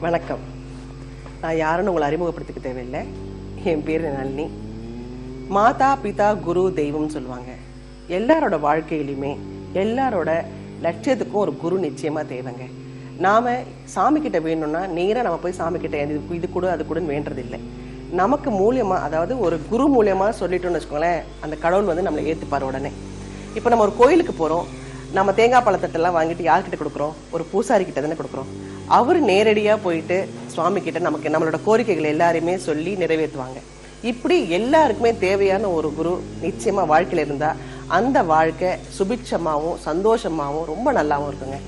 வணக்கம். நான் யாருன்னு உங்களை அறிமுகப்படுத்திக்க தேவையில்லை. என் பேர் நளினி. மாதா பிதா குரு தெய்வம்னு சொல்லுவாங்க. எல்லாரோட வாழ்க்கையிலுமே எல்லாரோட லட்சியத்துக்கும் ஒரு குரு நிச்சயமா தேவைங்க. நாம சாமி கிட்ட வேணும்னா நேராக நம்ம போய் சாமி கிட்ட இது கூட அது கூடன்னு வேண்டது இல்லை. நமக்கு மூலியமா, அதாவது ஒரு குரு மூலியமா சொல்லிட்டோம்னு வச்சுக்கோங்களேன், அந்த கடவுள் வந்து நம்மளை ஏற்றுப்பார் உடனே. இப்போ நம்ம ஒரு கோயிலுக்கு போகிறோம், நம்ம தேங்காய் பழத்தட்டெல்லாம் வாங்கிட்டு யார்கிட்ட கொடுக்குறோம்? ஒரு பூசாரி கிட்ட தானே கொடுக்குறோம். அவர் நேரடியாக போயிட்டு சுவாமி கிட்ட நம்மளோட கோரிக்கைகளை எல்லாருமே சொல்லி நிறைவேற்றுவாங்க. இப்படி எல்லாருக்குமே தேவையான ஒரு குரு நிச்சயமா வாழ்க்கையில இருந்தா அந்த வாழ்க்கை சுபிட்சமாகவும் சந்தோஷமாகவும் ரொம்ப நல்லாவும் இருக்குங்க.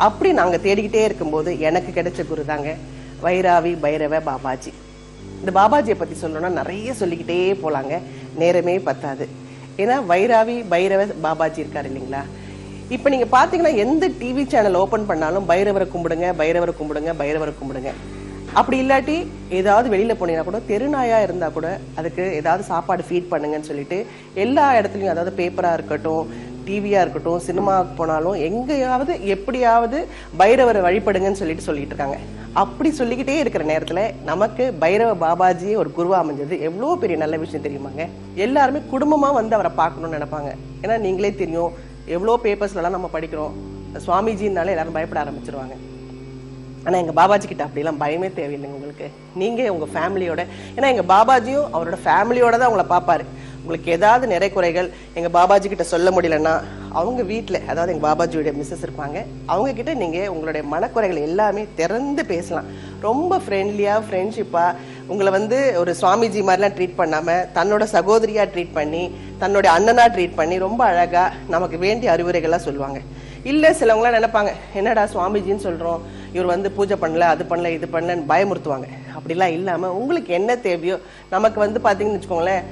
அப்படி நாங்கள் தேடிக்கிட்டே இருக்கும்போது எனக்கு கிடைச்ச குரு தாங்க வைராவி பைரவ பாபாஜி. இந்த பாபாஜியை பற்றி சொல்லணும்னா நிறைய சொல்லிக்கிட்டே போகலாங்க, நேரமே பத்தாது. ஏன்னா வைராவி பைரவ பாபாஜி இருக்காரு இல்லைங்களா. இப்போ நீங்கள் பார்த்தீங்கன்னா எந்த டிவி சேனல் ஓப்பன் பண்ணாலும் பைரவரை கும்பிடுங்க, பைரவரை கும்பிடுங்க, பைரவரை கும்பிடுங்க. அப்படி இல்லாட்டி ஏதாவது வெளியில் போனீங்கன்னா கூட தெருநாயாக இருந்தால் கூட அதுக்கு ஏதாவது சாப்பாடு ஃபீட் பண்ணுங்கன்னு சொல்லிட்டு எல்லா இடத்துலையும், அதாவது பேப்பராக இருக்கட்டும், டிவியாக இருக்கட்டும், சினிமாவுக்கு போனாலும் எங்கேயாவது எப்படியாவது பைரவரை வழிபடுங்கன்னு சொல்லிட்டு இருக்காங்க. அப்படி சொல்லிக்கிட்டே இருக்கிற நேரத்தில் நமக்கு பைரவ பாபாஜியே ஒரு குருவா அமைஞ்சது எவ்வளோ பெரிய நல்ல விஷயம் தெரியுமாங்க. எல்லாருமே குடும்பமாக வந்து அவரை பார்க்கணும்னு நினைப்பாங்க. ஏன்னா நீங்களே தெரியும், எவ்வளோ பேப்பர்ஸ்லாம் நம்ம படிக்கிறோம், சுவாமிஜின்னாலே எல்லாரும் பயப்பட ஆரம்பிச்சிருவாங்க. ஆனால் எங்கள் பாபாஜி கிட்ட அப்படிலாம் பயமே தேவையில்லைங்க உங்களுக்கு. நீங்கள் உங்கள் ஃபேமிலியோட, ஏன்னா எங்கள் பாபாஜியும் அவரோட ஃபேமிலியோட தான் உங்களை பார்ப்பாரு. உங்களுக்கு ஏதாவது நிறை குறைகள் எங்கள் பாபாஜி கிட்ட சொல்ல முடியலன்னா அவங்க வீட்டில், அதாவது எங்கள் பாபாஜியோட மிஸ்ஸஸ் இருப்பாங்க, அவங்க கிட்ட நீங்கள் உங்களுடைய மனக்குறைகள் எல்லாமே திறந்து பேசலாம். ரொம்ப ஃப்ரெண்ட்லியாக ஃப்ரெண்ட்ஷிப்பாக உங்களை வந்து ஒரு சுவாமிஜி மாதிரிலாம் ட்ரீட் பண்ணாமல் தன்னோட சகோதரியாக ட்ரீட் பண்ணி, தன்னோட அண்ணனாக ட்ரீட் பண்ணி ரொம்ப அழகாக நமக்கு வேண்டிய அறிவுரைகள்லாம் சொல்லுவாங்க. இல்லை சிலவங்களாம் நினைப்பாங்க, என்னடா சுவாமிஜின்னு சொல்கிறோம், இவர் வந்து பூஜை பண்ணல, அது பண்ணல, இது பண்ணலன்னு பயமுறுத்துவாங்க. அப்படிலாம் இல்லாமல் உங்களுக்கு என்ன தேவையோ, நமக்கு வந்து பார்த்தீங்கன்னு வச்சுக்கோங்களேன்,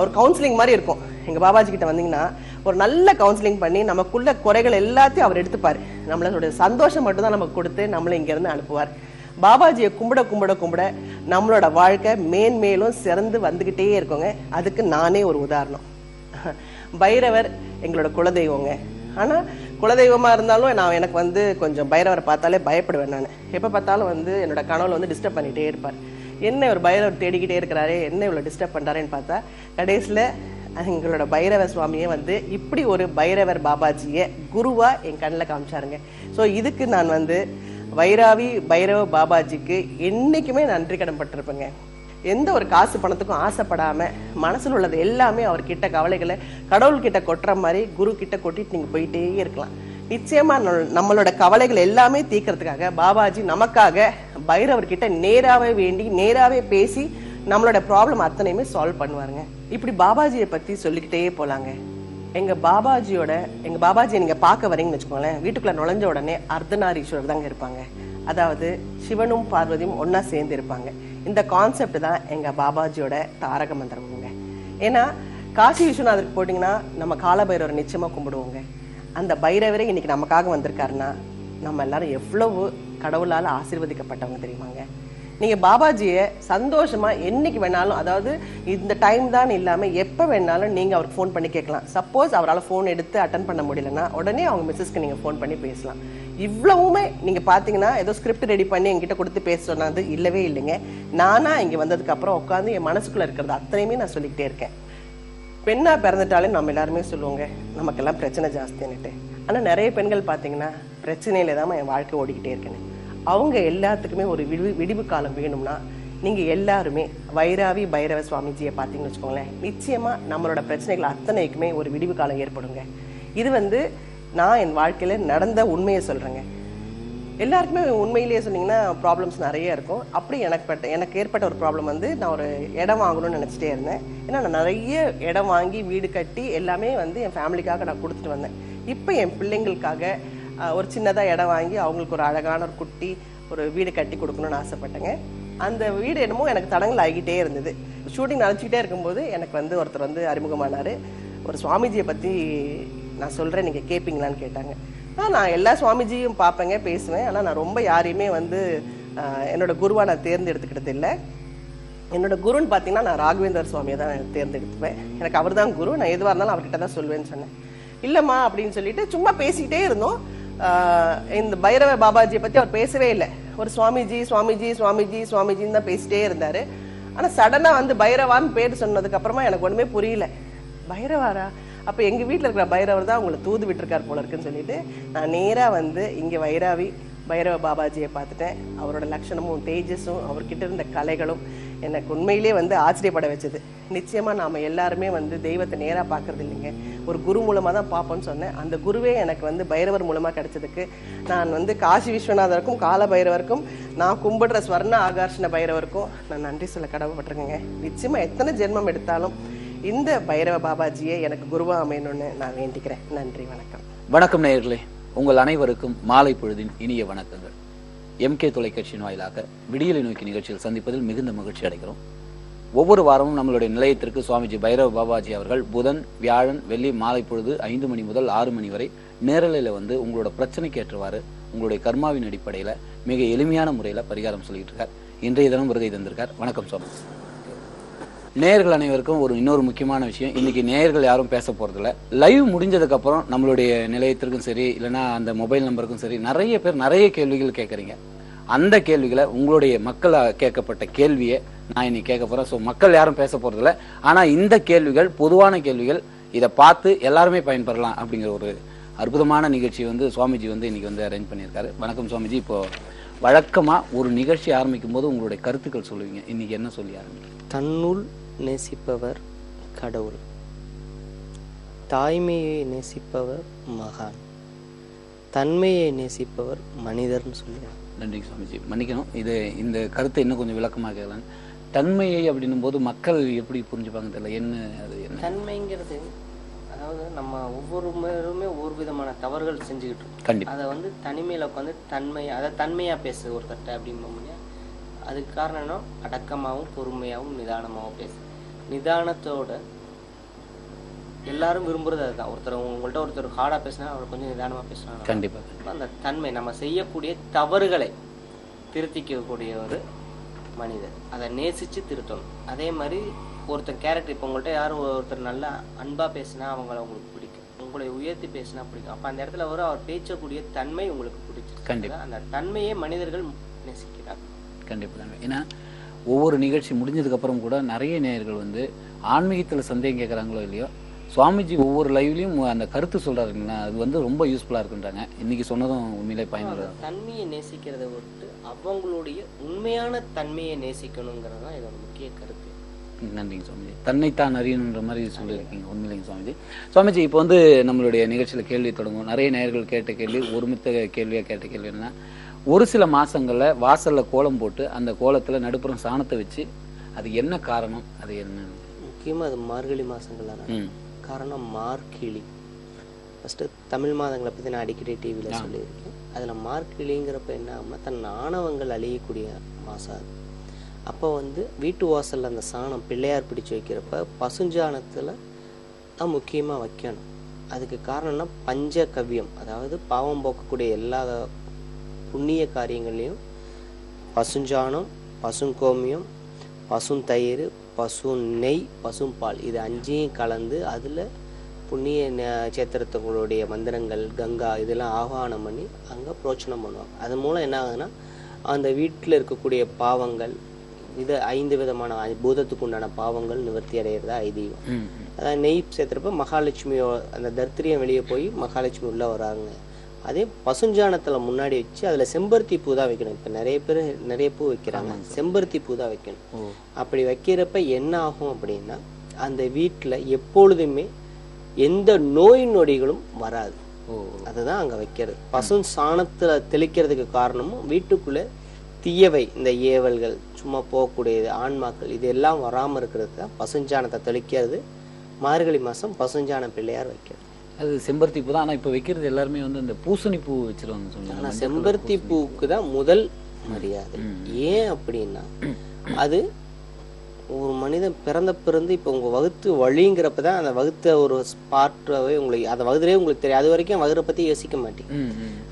ஒரு கவுன்சிலிங் மாதிரி இருக்கும். எங்கள் பாபாஜி கிட்ட வந்தீங்கன்னா ஒரு நல்ல கவுன்சிலிங் பண்ணி நமக்குள்ள குறைகள் எல்லாத்தையும் அவர் எடுத்துப்பார். நம்மளோட சந்தோஷம் மட்டும்தான் நமக்கு கொடுத்து நம்மளை இங்கேருந்து அனுப்புவார். பாபாஜியை கும்பிட கும்பிட கும்பிட நம்மளோட வாழ்க்கை மேன்மேலும் சிறந்து வந்துக்கிட்டே இருக்கோங்க. அதுக்கு நானே ஒரு உதாரணம். பைரவர் எங்களோட குலதெய்வங்க. ஆனால் குலதெய்வமாக இருந்தாலும் எனக்கு வந்து கொஞ்சம் பைரவரை பார்த்தாலே பயப்படுவேன். நான் எப்போ பார்த்தாலும் வந்து என்னோட கனவுல வந்து டிஸ்டர்ப் பண்ணிகிட்டே இருப்பார். என்ன ஒரு பைரவர் தேடிக்கிட்டே இருக்கிறாரே, என்ன இவ்வளோ டிஸ்டர்ப் பண்ணுறாருன்னு பார்த்தா கடைசியில் எங்களோட பைரவ சுவாமியை வந்து இப்படி ஒரு பைரவர் பாபாஜியை குருவாக என் கண்ணில் காமிச்சாருங்க. ஸோ இதுக்கு நான் வந்து வைராவி பைரவ பாபாஜிக்கு என்றைக்குமே நன்றி கடன் பட்டிருப்பேங்க. எந்த ஒரு காசு பணத்துக்கும் ஆசைப்படாமல் மனசில் உள்ளது எல்லாமே அவர்கிட்ட கவலைகளை கடவுள்கிட்ட கொட்டுற மாதிரி குரு கிட்ட கொட்டிட்டு நீங்கள் போயிட்டே இருக்கலாம். நிச்சயமா நம்மளோட கவலைகள் எல்லாமே தீர்க்கறதுக்காக பாபாஜி நமக்காக பைரவர்கிட்ட நேராகவே வேண்டி நேராகவே பேசி நம்மளோட ப்ராப்ளம் அத்தனையுமே சால்வ் பண்ணுவாருங்க. இப்படி பாபாஜியை பற்றி சொல்லிக்கிட்டே போகலாங்க. எங்கள் பாபாஜியை நீங்கள் பார்க்க வரீங்கன்னு வச்சுக்கோங்களேன், வீட்டுக்குள்ளே நுழைஞ்ச உடனே அர்த்தநாரீஸ்வரர் தாங்க இருப்பாங்க. அதாவது சிவனும் பார்வதியும் ஒன்றா சேர்ந்து இருப்பாங்க. இந்த கான்செப்ட் தான் எங்கள் பாபாஜியோட தாரக மந்திரமுங்க. ஏன்னா காசி விஸ்வநாதருக்கு போட்டிங்கன்னா நம்ம காலபைரவரை நிச்சயமாக கும்பிடுவோங்க. அந்த பைரவரே இன்னைக்கு நமக்காக வந்திருக்காருன்னா நம்ம எல்லாரும் எவ்வளவு கடவுளால் ஆசீர்வதிக்கப்பட்டவங்க தெரியுமாங்க. நீங்கள் பாபாஜியை சந்தோஷமாக என்னைக்கு வேணாலும், அதாவது இந்த டைம் தான் இல்லாமல் எப்போ வேணாலும் நீங்கள் அவருக்கு ஃபோன் பண்ணி கேட்கலாம். சப்போஸ் அவரால் ஃபோன் எடுத்து அட்டன் பண்ண முடியலன்னா உடனே அவங்க மிஸ்ஸஸ்க்கு நீங்கள் ஃபோன் பண்ணி பேசலாம். இவ்வளவுமே நீங்கள் பார்த்தீங்கன்னா ஏதோ ஸ்கிரிப்ட் ரெடி பண்ணி என்கிட்ட கொடுத்து பேச சொன்னது இல்லவே இல்லைங்க. நானாக இங்கே வந்ததுக்கப்புறம் உட்காந்து என் மனசுக்குள்ளே இருக்கிறது அத்தனையுமே நான் சொல்லிக்கிட்டே இருக்கேன். பெண்ணாக பிறந்துட்டாலே நம்ம எல்லாருமே சொல்லுவோங்க நமக்கெல்லாம் பிரச்சனை ஜாஸ்தின்னுட்டு. ஆனால் நிறைய பெண்கள் பார்த்தீங்கன்னா பிரச்சனையில தான் என் வாழ்க்கை ஓடிக்கிட்டே இருக்கேன்னு. அவங்க எல்லாத்துக்குமே ஒரு விடிவு காலம் வேணும்னா நீங்கள் எல்லாருமே வைராவி பைரவ சுவாமிஜியை பார்த்தீங்கன்னு வச்சுக்கோங்களேன், நிச்சயமாக நம்மளோட பிரச்சனைகள் அத்தனைக்குமே ஒரு விடிவு காலம் ஏற்படுங்க. இது வந்து நான் என் வாழ்க்கையில் நடந்த உண்மையை சொல்கிறேங்க. எல்லாருக்குமே உண்மையிலேயே சொன்னீங்கன்னா ப்ராப்ளம்ஸ் நிறைய இருக்கும். அப்படி எனக்கு ஏற்பட்ட ஒரு ப்ராப்ளம் வந்து, நான் ஒரு இடம் வாங்கணும்னு நினச்சிட்டே இருந்தேன். ஏன்னா நான் நிறைய இடம் வாங்கி வீடு கட்டி எல்லாமே வந்து என் ஃபேமிலிக்காக நான் கொடுத்துட்டு வந்தேன். இப்போ என் பிள்ளைங்களுக்காக ஒரு சின்னதாக இடம் வாங்கி அவங்களுக்கு ஒரு அழகான ஒரு குட்டி ஒரு வீடு கட்டி கொடுக்கணும்னு ஆசைப்பட்டேங்க. அந்த வீடு என்னமோ எனக்கு தடங்கள் ஆகிக்கிட்டே இருந்தது. ஷூட்டிங் நடந்துக்கிட்டே இருக்கும்போது எனக்கு வந்து ஒருத்தர் வந்து அறிமுகமானார். ஒரு சுவாமிஜியை பற்றி நான் சொல்கிறேன், நீங்கள் கேட்பீங்களான்னு கேட்டாங்க. நான் எல்லா சுவாமிஜியும் பார்ப்பேங்க, பேசுவேன். ஆனால் நான் ரொம்ப யாரையுமே வந்து என்னோட குருவாக நான் தேர்ந்தெடுத்துக்கிட்டது இல்லை. என்னோட குருன்னு பார்த்தீங்கன்னா நான் ராகவேந்தர் சுவாமியை தான் தேர்ந்தெடுத்துப்பேன். எனக்கு அவர் தான் குரு. நான் எதுவாக இருந்தாலும் அவர்கிட்ட தான் சொல்வேன்னு சொன்னேன். இல்லைம்மா அப்படின்னு சொல்லிட்டு சும்மா பேசிக்கிட்டே இருந்தோம். இந்த பைரவ பாபாஜியை பற்றி அவர் பேசவே இல்லை. ஒரு சுவாமிஜி சுவாமிஜி சுவாமிஜி சுவாமிஜின்னு தான் பேசிட்டே இருந்தாரு. ஆனா சடனா வந்து பைரவான்னு பேர் சொன்னதுக்கு அப்புறமா எனக்கு ஒண்ணுமே புரியல. பைரவாரா? அப்ப எங்க வீட்டுல இருக்கிற பைரவர் தான் உங்களை தூது விட்டுருக்காரு போல இருக்குன்னு சொல்லிட்டு நான் நேரா வந்து இங்க வைராவி பைரவ பாபாஜியை பார்த்துட்டேன். அவரோட லட்சணமும் தேஜஸும் அவர்கிட்ட இருந்த கலைகளும் எனக்கு உண்மையிலே வந்து ஆச்சரியப்பட வச்சது. நிச்சயமா நாம எல்லாருமே வந்து தெய்வத்தை நேரா பார்க்கறது இல்லைங்க, ஒரு குரு மூலமா தான் பார்ப்போம்னு சொன்னேன். அந்த குருவே எனக்கு வந்து பைரவர் மூலமா கிடைச்சதுக்கு நான் வந்து காசி விஸ்வநாதருக்கும் கால பைரவருக்கும் நான் கும்பிடுற ஸ்வர்ண ஆகர்ஷண பைரவருக்கும் நான் நன்றி சொல்ல கடமைப்பட்டிருக்கேங்க. நிச்சயமா எத்தனை ஜென்மம் எடுத்தாலும் இந்த பைரவ பாபாஜியை எனக்கு குருவா அமையணும்னு நான் வேண்டிக்கிறேன். நன்றி, வணக்கம். வணக்கம் நேயர்களே, உங்கள் அனைவருக்கும் மாலை பொழுதின் இனிய வணக்கங்கள். MK தொலைக்காட்சியின் வாயிலாக விடியலை நோக்கி நிகழ்ச்சியில் சந்திப்பதில் மிகுந்த மகிழ்ச்சி அடைகிறோம். ஒவ்வொரு வாரமும் நம்மளுடைய நிலையத்திற்கு சுவாமிஜி பைரவ பாபாஜி அவர்கள் புதன், வியாழன், வெள்ளி மாலை பொழுது 5 மணி முதல் 6 மணி வரை நேரலையில் வந்து உங்களோட பிரச்சனைக்கு ஏற்றவாறு உங்களுடைய கர்மாவின் அடிப்படையில் மிக எளிமையான முறையில் பரிகாரம் சொல்லிட்டு இருக்கார். இன்றைய தினம் வருகை தந்திருக்கார். வணக்கம் சுவாமி. நேயர்கள் அனைவருக்கும் இன்னொரு முக்கியமான விஷயம், இன்னைக்கு நேயர்கள் யாரும் பேச போறதில்ல. லைவ் முடிஞ்சதுக்கு அப்புறம் நம்மளுடைய நிலையத்திற்கும் சரி, இல்லைன்னா அந்த மொபைல் நம்பருக்கும் சரி, நிறைய பேர் நிறைய கேள்விகள் கேட்குறீங்க. அந்த கேள்விகளை உங்களுடைய மக்களால் கேட்கப்பட்ட கேள்வியை நான் இன்னைக்கு கேட்க போறேன். ஸோ மக்கள் யாரும் பேச போறதில்ல, ஆனா இந்த கேள்விகள் பொதுவான கேள்விகள், இதை பார்த்து எல்லாருமே பயன்பெறலாம் அப்படிங்கிற ஒரு அற்புதமான நிகழ்ச்சி வந்து சுவாமிஜி வந்து இன்னைக்கு வந்து அரேஞ்ச் பண்ணியிருக்காரு. வணக்கம் சுவாமிஜி. இப்போ வழக்கமா ஒரு நிகழ்ச்சி ஆரம்பிக்கும் போது உங்களுடைய கருத்துக்கள் சொல்லுவீங்க, இன்னைக்கு என்ன சொல்லி ஆரம்பிங்க? தன்னுள் நேசிப்பவர் கடவுள், தாய்மையை நேசிப்பவர் மகான், தன்மையை நேசிப்பவர் மனிதர்னு சொல்லுவாங்க. நன்றி சுவாமிஜி. மன்னிக்கணும், இந்த கருத்தை இன்னும் கொஞ்சம் விளக்கமாக கேட்கலாம். தன்மையை அப்படின்னும் போது மக்கள் எப்படி புரிஞ்சுப்பாங்க தெரியல. என்ன அது? என்ன தன்மைங்கிறது? அதாவது நம்ம ஒவ்வொருமே ஒவ்வொரு விதமான தவறுகள் செஞ்சுக்கிட்டு இருக்கோம். கண்டிப்பா. அதை வந்து தனிமையில உட்காந்து தன்மையா பேசு ஒருத்தட்ட அப்படிம்போம். அதுக்கு காரணம் என்ன? அடக்கமாகவும் பொறுமையாகவும் நிதானமாகவும் பேசு. நிதானத்தோட எல்லாரும் விரும்புறது அதுதான். ஒருத்தர் ஹார்டா பேசினா அவர் கொஞ்சம் நிதானமா பேசுறாங்க. கண்டிப்பா. அந்த தன்மை, நம்ம செய்யக்கூடிய தவறுகளை திருத்திக்கக்கூடிய ஒரு மனிதர், அதை நேசிச்சு திருத்தணும். அதே மாதிரி ஒருத்தர் கேரக்டர், இப்போ உங்கள்கிட்ட யாரும் ஒருத்தர் நல்லா அன்பா பேசினா உங்களுக்கு பிடிக்கும், உங்களை உயர்த்தி பேசினா பிடிக்கும். அப்ப அந்த இடத்துல அவர் பேசக்கூடிய தன்மை உங்களுக்கு பிடிச்சிருக்கு. அந்த தன்மையை மனிதர்கள் நேசிக்கிறார். கண்டிப்பா. ஏன்னா ஒவ்வொரு நிகழ்ச்சி முடிஞ்சதுக்கு அப்புறம் கூட நிறைய நேயர்கள் வந்து ஆன்மீகத்துல சந்தேகம் கேட்கறாங்களோ இல்லையோ, சுவாமிஜி ஒவ்வொரு லைவ்லயும் அந்த கருத்து சொல்றாருங்களா, அது வந்து ரொம்ப யூஸ்ஃபுல்லா இருக்குன்றாங்க. இன்னைக்கு சொன்னதும் உண்மையிலே பயனுள்ள. தன்மையை நேசிக்கிறத விட்டு அவங்களுடைய உண்மையான தன்மையை நேசிக்கணுங்கிறது தான் இதோட முக்கிய கருத்து. நன்றிங்க சுவாமிஜி. தன்னைத்தான் அறியணுன்ற மாதிரி சொல்லியிருக்கீங்க. உண்மையிலேங்க சுவாமிஜி. சுவாமிஜி, இப்போ வந்து நம்மளுடைய நிகழ்ச்சியில கேள்வி தொடங்கும். நிறைய நேயர்கள் கேட்ட கேள்வி, ஒருமித்த கேள்வியா கேட்ட கேள்வி என்னன்னா, ஒரு சில மாசங்கள்ல வாசல்ல கோலம் போட்டு அந்த கோலத்துல நடுப்புறம் சாணத்தை வச்சு, அது என்ன காரணம்? அது என்ன? முக்கியமா அது மார்கழி மாசங்கள்ல காரணம் மார்கிழி. ஃபர்ஸ்ட் தமிழ் மாதங்களை பத்தி நான் அடிக்கடி டிவியில சொல்லியிருக்கேன். அதுல மார்கிழிங்கிறப்ப என்ன ஆகும்னா, தன் ஆணவங்கள் அழியக்கூடிய மாசம் அது. அப்போ வந்து வீட்டு வாசல்ல அந்த சாணம் பிள்ளையார் பிடிச்சு வைக்கிறப்ப பசுஞ்சாணத்துல தான் முக்கியமா வைக்கணும். அதுக்கு காரணம்னா பஞ்ச கவ்யம், அதாவது பாவம் போக்கக்கூடிய எல்லா புண்ணிய காரியங்கள்லையும் பசுஞ்சாணம், பசுங்கோமியம், பசுந்தயிர், பசு நெய், பசும்பால், இது 5ஐயும் கலந்து அதில் புண்ணிய சேத்திரத்துகளுடைய மந்திரங்கள், கங்கா, இதெல்லாம் ஆவாகனம் பண்ணி அங்கே புரோச்சனம் பண்ணுவாங்க. அது மூலம் என்ன ஆகுதுன்னா, அந்த வீட்டில் இருக்கக்கூடிய பாவங்கள், இது 5 விதமான பூதத்துக்கு உண்டான பாவங்கள் நிவர்த்தி அடைகிறதா ஐதீகம். அதாவது நெய் சேர்த்துறப்ப மகாலட்சுமியோ அந்த தர்த்திரியம் வெளியே போய் மகாலட்சுமி உள்ள வராங்க. அதே பசுஞ்சாணத்துல முன்னாடி வச்சு அதுல செம்பருத்தி பூ தான் வைக்கணும். இப்ப நிறைய பேர் நிறைய பூ வைக்கிறாங்க, செம்பருத்தி பூ தான் வைக்கணும். அப்படி வைக்கிறப்ப என்ன ஆகும் அப்படின்னா, அந்த வீட்டுல எப்பொழுதுமே எந்த நோய் நொடிகளும் வராது. அதுதான் அங்க வைக்கிறது. பசு சாணத்துல தெளிக்கிறதுக்கு காரணமும் வீட்டுக்குள்ள தீயவை, இந்த ஏவல்கள், சும்மா போகக்கூடியது, ஆன்மாக்கள், இது எல்லாம் வராம இருக்கிறது தான் பசுஞ்சாணத்தை தெளிக்கிறது. மார்கழி மாசம் பசுஞ்சாண பிள்ளையார் வைக்கிறது. அது செம்பருத்தி பூ தான். ஆனா இப்ப வைக்கிறது எல்லாருமே வந்து அந்த பூசணி பூ வச்சிருவாங்க. ஆனா செம்பருத்தி பூவுக்கு தான் முதல் மரியாதை. ஏன் அப்படின்னா, அது ஒரு மனிதன் பிறந்து இப்ப உங்க வகுத்து வழிங்கிறப்பதான் அந்த வகுத்த ஒரு ஸ்பாட்டாவே உங்களுக்கு, அந்த வகுதுலேயே உங்களுக்கு தெரியும். அது வரைக்கும் வகுரை பத்தி யோசிக்க மாட்டீங்க.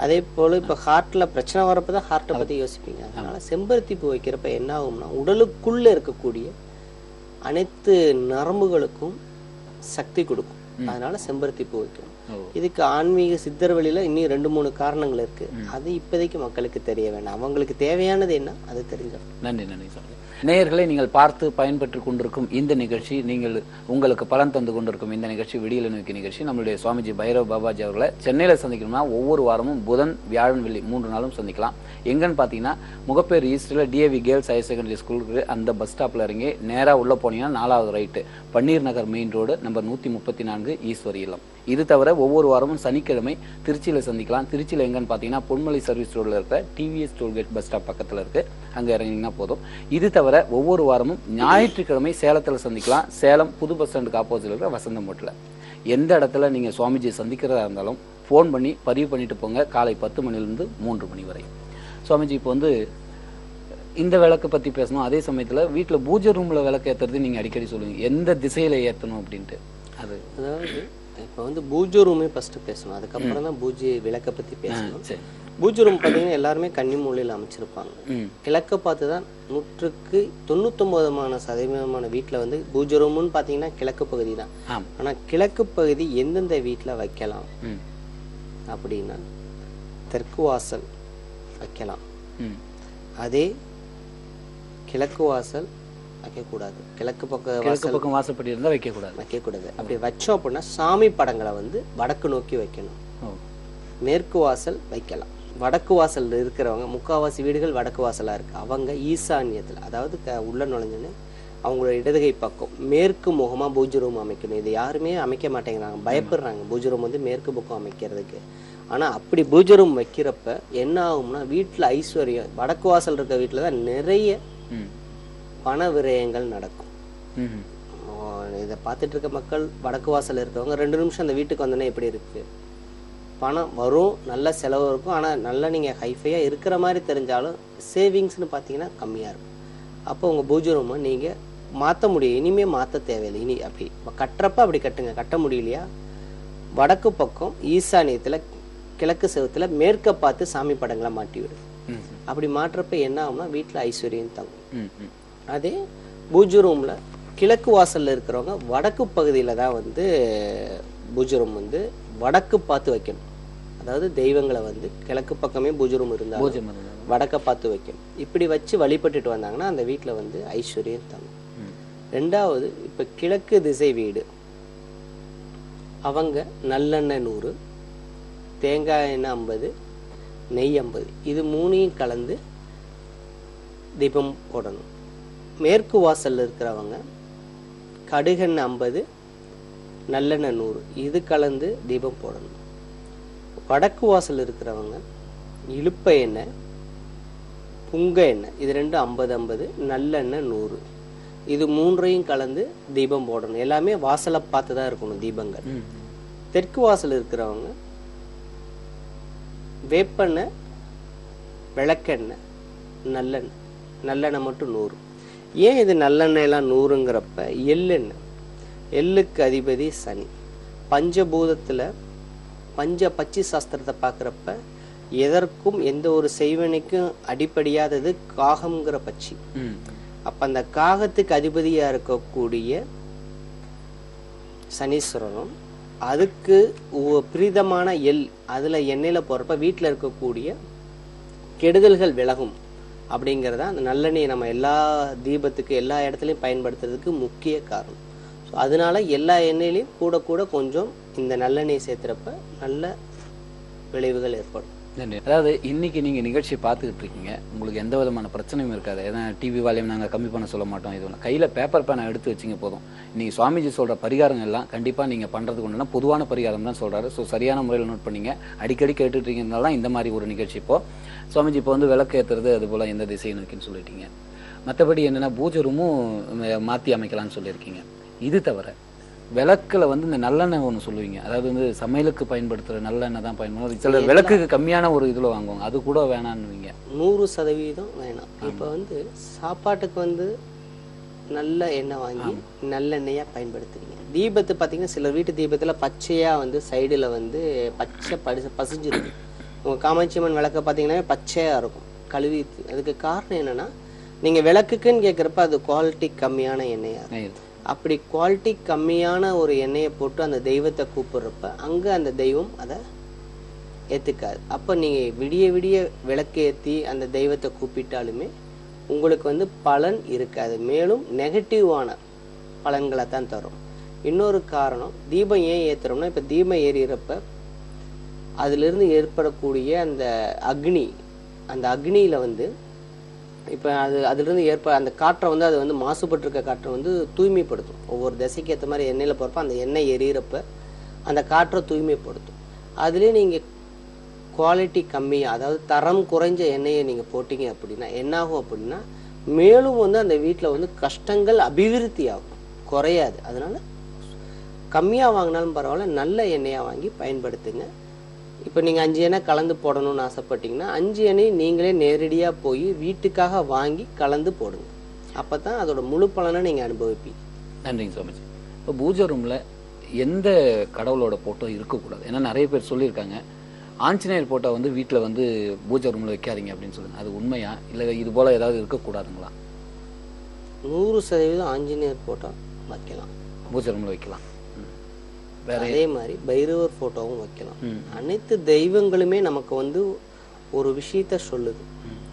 அதே போல இப்ப ஹார்ட்ல பிரச்சனை வரப்பதான் ஹார்ட்டை பத்தி யோசிப்பீங்க. அதனால செம்பருத்தி பூ வைக்கிறப்ப என்ன ஆகும்னா, உடலுக்குள்ள இருக்கக்கூடிய அனைத்து நரம்புகளுக்கும் சக்தி கொடுக்கும். அதனால செம்பருத்தி பூ வைக்கணும். இதுக்கு ஆன்மீக சித்தர் வழியில இன்னும் 2-3 காரணங்கள் இருக்கு. அது இப்போதைக்கு மக்களுக்கு தெரிய வேண்டாம். அவங்களுக்கு தேவையானது என்ன அது தெரிஞ்சோம். நன்றி நன்றி சார். நேயர்களை நீங்கள் பார்த்து பயன்பெற்று கொண்டிருக்கும் இந்த நிகழ்ச்சி, நீங்கள் உங்களுக்கு பலன் தந்து கொண்டிருக்கும் இந்த நிகழ்ச்சி விடியலை நோக்கி நிகழ்ச்சி. நம்மளுடைய சுவாமிஜி பைரவ் பாபாஜி அவர்களை சென்னையில சந்திக்கணும்னா ஒவ்வொரு வாரமும் புதன், வியாழன், வெள்ளி 3 நாளும் சந்திக்கலாம். எங்கன்னு பாத்தீங்கன்னா முகப்பேர் ஈஸ்ட்ல டிஏவி கேர்ள்ஸ் ஹையர் செகண்டரி ஸ்கூலுக்கு அந்த பஸ் ஸ்டாப்ல இறங்கி நேரா உள்ள போனீங்கன்னா 4வது right, Panneer Nagar main road, number 134, Eswari இல்லம். இது தவிர ஒவ்வொரு வாரமும் சனிக்கிழமை திருச்சியில சந்திக்கலாம். திருச்சியில எங்கன்னு பாத்தீங்கன்னா பொன்மலை சர்வீஸ் ரோட்ல இருக்க டிவிஎஸ் டோல்கேட் பஸ் ஸ்டாப் பக்கத்துல இருக்கு, அங்க இறங்கினா போதும். இது தவிர ஒவ்வொரு வாரமும் ஞாயிற்றுக்கிழமை சேலத்துல சந்திக்கலாம். சேலம் புது பஸ் ஸ்டாண்டுக்கு ஆப்போசிட்ல இருக்கிற வசந்தம் ஹோட்டல்ல. எந்த இடத்துல நீங்க சுவாமிஜி சந்திக்கிறதா இருந்தாலும் போன் பண்ணி பதிவு பண்ணிட்டு போங்க. காலை 10 மணிலிருந்து 3 மணி வரை. சுவாமிஜி இப்போ வந்து இந்த விளக்கு பத்தி பேசணும். அதே சமயத்துல வீட்டுல பூஜை ரூம்ல விளக்கு ஏத்துறது நீங்க அடிக்கடி சொல்லுவீங்க, எந்த திசையில ஏத்தணும் அப்படின்ட்டு. அதாவது இப்போ வந்து பூஜை ரூமே ஃபர்ஸ்ட் பேசணும், அதுக்கப்புறம் தான் பூஜை விளக்கை பத்தி பேசணும். பூஜை ரூம் பார்த்தீங்கன்னா எல்லாருமே கன்னி மூலையில் அமைச்சிருப்பாங்க. கிழக்க பார்த்து தான் 99% வீட்டில் வந்து பூஜை ரூம்னு பார்த்தீங்கன்னா கிழக்கு பகுதி தான். ஆனால் கிழக்கு பகுதி எந்தெந்த வீட்டில் வைக்கலாம் அப்படின்னா தெற்கு வாசல் வைக்கலாம். அதே கிழக்கு வாசல் வைக்கக்கூடாது. கிழக்கு பக்கம் வாசப்படி இருந்தால் வைக்கக்கூடாது. அப்படி வச்சோம் அப்படின்னா சாமி படங்களை வந்து வடக்கு நோக்கி வைக்கணும். மேற்கு வாசல் வைக்கலாம். வடக்கு வாசல் இருக்கிறவங்க, முக்காவாசி வீடுகள் வடக்கு வாசலா இருக்கு, அவங்க ஈசான்யத்தில், அதாவது உள்ள நுழைஞ்சோன்னு அவங்களோட இடதுகை பக்கம் மேற்கு முகமா பூஜை ரூம் அமைக்கணும். இது யாருமே அமைக்க மாட்டேங்கிறாங்க, பயப்படுறாங்க பூஜை ரூம் வந்து மேற்கு பக்கம் அமைக்கிறதுக்கு. ஆனா அப்படி பூஜை ரூம் வைக்கிறப்ப என்ன ஆகும்னா வீட்டுல ஐஸ்வர்யம், வடக்கு வாசல் இருக்க வீட்டுல தான் நிறைய பண விரயங்கள் நடக்கும். இதை பார்த்துட்டு இருக்க மக்கள் வடக்கு வாசல் இருக்கவங்க 2 நிமிஷம் அந்த வீட்டுக்கு வந்தோன்னே எப்படி இருக்கு, பணம் வரும், நல்ல செலவு இருக்கும். ஆனால் நல்லா நீங்கள் ஹைஃபையாக இருக்கிற மாதிரி தெரிஞ்சாலும் சேவிங்ஸ்னு பார்த்தீங்கன்னா கம்மியாக இருக்கும். அப்போ உங்கள் பூஜை ரூமை நீங்கள் மாற்ற முடியும். இனிமேல் மாற்ற தேவையில்லை. இனி அப்படி கட்டுறப்ப அப்படி கட்டுங்க. கட்ட முடியலையா வடக்கு பக்கம் ஈசானியத்தில் கிழக்கு செவத்தில் மேற்க பார்த்து சாமி படங்களை மாட்டி விடும். அப்படி மாற்றப்ப என்ன ஆகும்னா வீட்டில் ஐஸ்வர்யம் தங்கும். அதே பூஜை ரூமில் கிழக்கு வாசலில் இருக்கிறவங்க வடக்கு பகுதியில் தான் வந்து பூஜை ரூம் வந்து வடக்கு பார்த்து வைக்கணும். அதாவது தெய்வங்களை வந்து கிழக்கு பக்கமே பூஜை ரூம் இருந்தாலும் வடக்க பார்த்து வைக்கணும். இப்படி வச்சு வழிபட்டுட்டு வந்தாங்கன்னா அந்த வீட்டில் வந்து ஐஸ்வர்யம் தங்கும். 2வது, இப்போ கிழக்கு திசை வீடு, அவங்க நல்லெண்ணெய் 100, தேங்காய் எண்ணெய் 50, நெய் 50, இது 3ஐயும் கலந்து தீபம் போடணும். மேற்கு வாசல்ல இருக்கிறவங்க கடுகெண்ணெய் 50, நல்லெண்ணெய் 100, இது கலந்து தீபம் போடணும். வடக்கு வாசல் இருக்கிறவங்க இழுப்ப எண்ணெய், புங்க எண்ணெய், இது 2 50-50, நல்லெண்ணெய் 100, இது 3ஐயும் கலந்து தீபம் போடணும். எல்லாமே வாசலை பார்த்து தான் இருக்கணும் தீபங்கள். தெற்கு வாசல் இருக்கிறவங்க வேப்பெண்ணெய், விளக்கெண்ணெய், நல்லெண்ணெய் மட்டும் 100. ஏன் இது நல்லெண்ணெய் எல்லாம் 100ங்கிறப்ப எள்ளெண்ணெய், எள்ளுக்கு அதிபதி சனி. பஞ்சபூதத்துல பச்சை சாஸ்திரத்தை பார்க்குறப்ப எதற்கும் எந்த ஒரு செய்வனைக்கும் அடிப்படையாதது காகம்ங்கிற பட்சி. அப்ப அந்த காகத்துக்கு அதிபதியா இருக்கக்கூடிய சனீஸ்வரனும் அதுக்கு பிரீதமான எள், அதுல எண்ணெயில போறப்ப வீட்டுல இருக்கக்கூடிய கெடுதல்கள் விலகும். அப்படிங்கிறத அந்த நல்லெண்ணெயை நம்ம எல்லா தீபத்துக்கு எல்லா இடத்துலையும் பயன்படுத்துறதுக்கு முக்கிய காரணம். ஸோ அதனால எல்லா எண்ணெயிலையும் கூட கூட கொஞ்சம் இந்த நல்லெண்ணெயை சேர்த்துறப்ப நல்ல விளைவுகள் ஏற்படும். அதாவது இன்னைக்கு நீங்க நிகழ்ச்சியை பார்த்துக்கிட்டு இருக்கீங்க, உங்களுக்கு எந்த விதமான பிரச்சனையும் இருக்காது. ஏன்னா டிவி வால்யூம் நாங்கள் கம்மி பண்ண சொல்ல மாட்டோம். இது கையில பேப்பர் பேனை எடுத்து வச்சிங்க போதும். இன்னைக்கு சுவாமிஜி சொல்ற பரிகாரங்கள் எல்லாம் கண்டிப்பா நீங்க பண்றதுக்கு ஒன்றுனா பொதுவான பரிகாரம் தான் சொல்றாரு. ஸோ சரியான முறையில் நோட் பண்ணீங்க, அடிக்கடி கேட்டுட்டு இருக்கீங்கனால தான் இந்த மாதிரி ஒரு நிகழ்ச்சி. இப்போ சுவாமிஜி இப்போ வந்து விளக்கு ஏற்றுறது அது போல எந்த திசையை நோக்கின்னு சொல்லிட்டீங்க. மற்றபடி என்னன்னா பூஜை ரூமும் மாற்றி அமைக்கலாம்னு சொல்லியிருக்கீங்க. இது தவிர விளக்குல வந்து இந்த நல்லெண்ணெய் ஒன்று சொல்லுவீங்க, அதாவது வந்து சமையலுக்கு பயன்படுத்துற நல்லெண்ணெய் தான் பயன்படுத்தும். சில விளக்குக்கு கம்மியான ஒரு இதுல வாங்குவாங்க, அது கூட வேணான்னுவீங்க. 100% வேணாம். இப்போ வந்து சாப்பாட்டுக்கு வந்து நல்ல எண்ணெய் வாங்கி நல்லெண்ணெயா பயன்படுத்துறீங்க. தீபத்தை பார்த்தீங்கன்னா சில வீட்டு தீபத்துல பச்சையா வந்து சைடுல வந்து பச்சை பசிஞ்சிருக்கு. உங்க காமாட்சியம்மன் விளக்க பார்த்தீங்கன்னா பச்சையா இருக்கும் கழுவி. அதுக்கு காரணம் என்னன்னா நீங்க விளக்குக்குன்னு கேட்குறப்ப அது குவாலிட்டி கம்மியான எண்ணெயா இருக்கும். அப்படி குவாலிட்டி கம்மியான ஒரு எண்ணெயை போட்டு அந்த தெய்வத்தை கூப்பிடுறப்ப அங்கே அந்த தெய்வம் அதை ஏற்றுக்காது. அப்போ நீங்கள் விடிய விடிய விளக்கு ஏற்றி அந்த தெய்வத்தை கூப்பிட்டாலுமே உங்களுக்கு வந்து பலன் இருக்காது, மேலும் நெகட்டிவான பலன்களை தான் தரும். இன்னொரு காரணம், தீபம் ஏன் ஏற்றுறோம்னா, இப்போ தீபம் ஏறிறப்ப அதிலிருந்து ஏற்படக்கூடிய அந்த அக்னி, அந்த அக்னியில் வந்து இப்போ அதுலேருந்து அந்த காற்றை வந்து அது வந்து மாசுபட்டிருக்க காற்றை வந்து தூய்மைப்படுத்தும். ஒவ்வொரு திசைக்கு ஏற்ற மாதிரி எண்ணெயில் போகிறப்ப அந்த எண்ணெய் எரியிறப்ப அந்த காற்றை தூய்மைப்படுத்தும். அதுலேயே நீங்கள் குவாலிட்டி கம்மியாக, அதாவது தரம் குறைஞ்ச எண்ணெயை நீங்கள் போட்டிங்க அப்படின்னா என்னாகும் அப்படின்னா, மேலும் வந்து அந்த வீட்டில் வந்து கஷ்டங்கள் அபிவிருத்தி ஆகும், குறையாது. அதனால கம்மியாக வாங்கினாலும் பரவாயில்ல, நல்ல எண்ணெயாக வாங்கி பயன்படுத்துங்க. இப்போ நீங்கள் 5 எண்ணெய் கலந்து போடணும்னு ஆசைப்பட்டீங்கன்னா 5 எண்ணெய் நீங்களே நேரடியாக போய் வீட்டுக்காக வாங்கி கலந்து போடுங்க. அப்போ தான் அதோட முழு பலனை நீங்கள் அனுபவிப்பீங்க. நன்றிங்க சுவாமிஜி. இப்போ பூஜை ரூமில் எந்த கடவுளோட போட்டோ இருக்கக்கூடாது? ஏன்னா நிறைய பேர் சொல்லியிருக்காங்க, ஆஞ்சநேயர் போட்டோ வந்து வீட்டில் வந்து பூஜை ரூமில் வைக்காதீங்க அப்படின்னு சொல்லுங்க. அது உண்மையா, இல்லை இது போல் ஏதாவது இருக்கக்கூடாதுங்களா? 100% ஆஞ்சநேயர் போட்டோ வைக்கலாம், பூஜை ரூமில் வைக்கலாம். அதே மாதிரி பைரவர் போட்டோவும் வைக்கலாம். அனைத்து தெய்வங்களுமே நமக்கு வந்து ஒரு விஷயத்த சொல்லுது.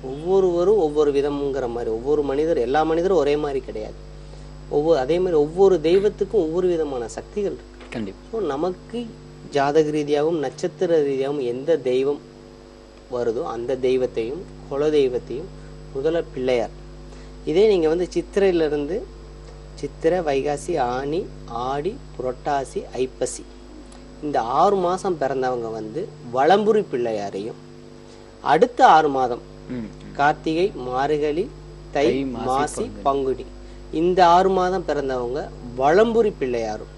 ஒவ்வொருவரும் ஒவ்வொரு விதம்ங்கிற மாதிரி, ஒவ்வொரு மனிதர், எல்லா மனிதரும் ஒரே மாதிரி கிடையாது. அதே மாதிரி ஒவ்வொரு தெய்வத்துக்கும் ஒவ்வொரு விதமான சக்திகள் இருக்கு. கண்டிப்பா. ஸோ நமக்கு ஜாதக ரீதியாகவும் நட்சத்திர ரீதியாகவும் எந்த தெய்வம் வருதோ அந்த தெய்வத்தையும் குல தெய்வத்தையும் முதல்ல பிள்ளையார். இதே நீங்கள் வந்து சித்திரையிலிருந்து சித்திரை, வைகாசி, ஆனி, ஆடி, புரட்டாசி, ஐப்பசி இந்த 6 மாதம் பிறந்தவங்க வந்து வளம்புரி பிள்ளையாரையும், அடுத்த 6 மாதம் கார்த்திகை, மார்கழி, தை, மாசி, பங்குனி இந்த 6 மாதம் பிறந்தவங்க வளம்புரி பிள்ளையாரும்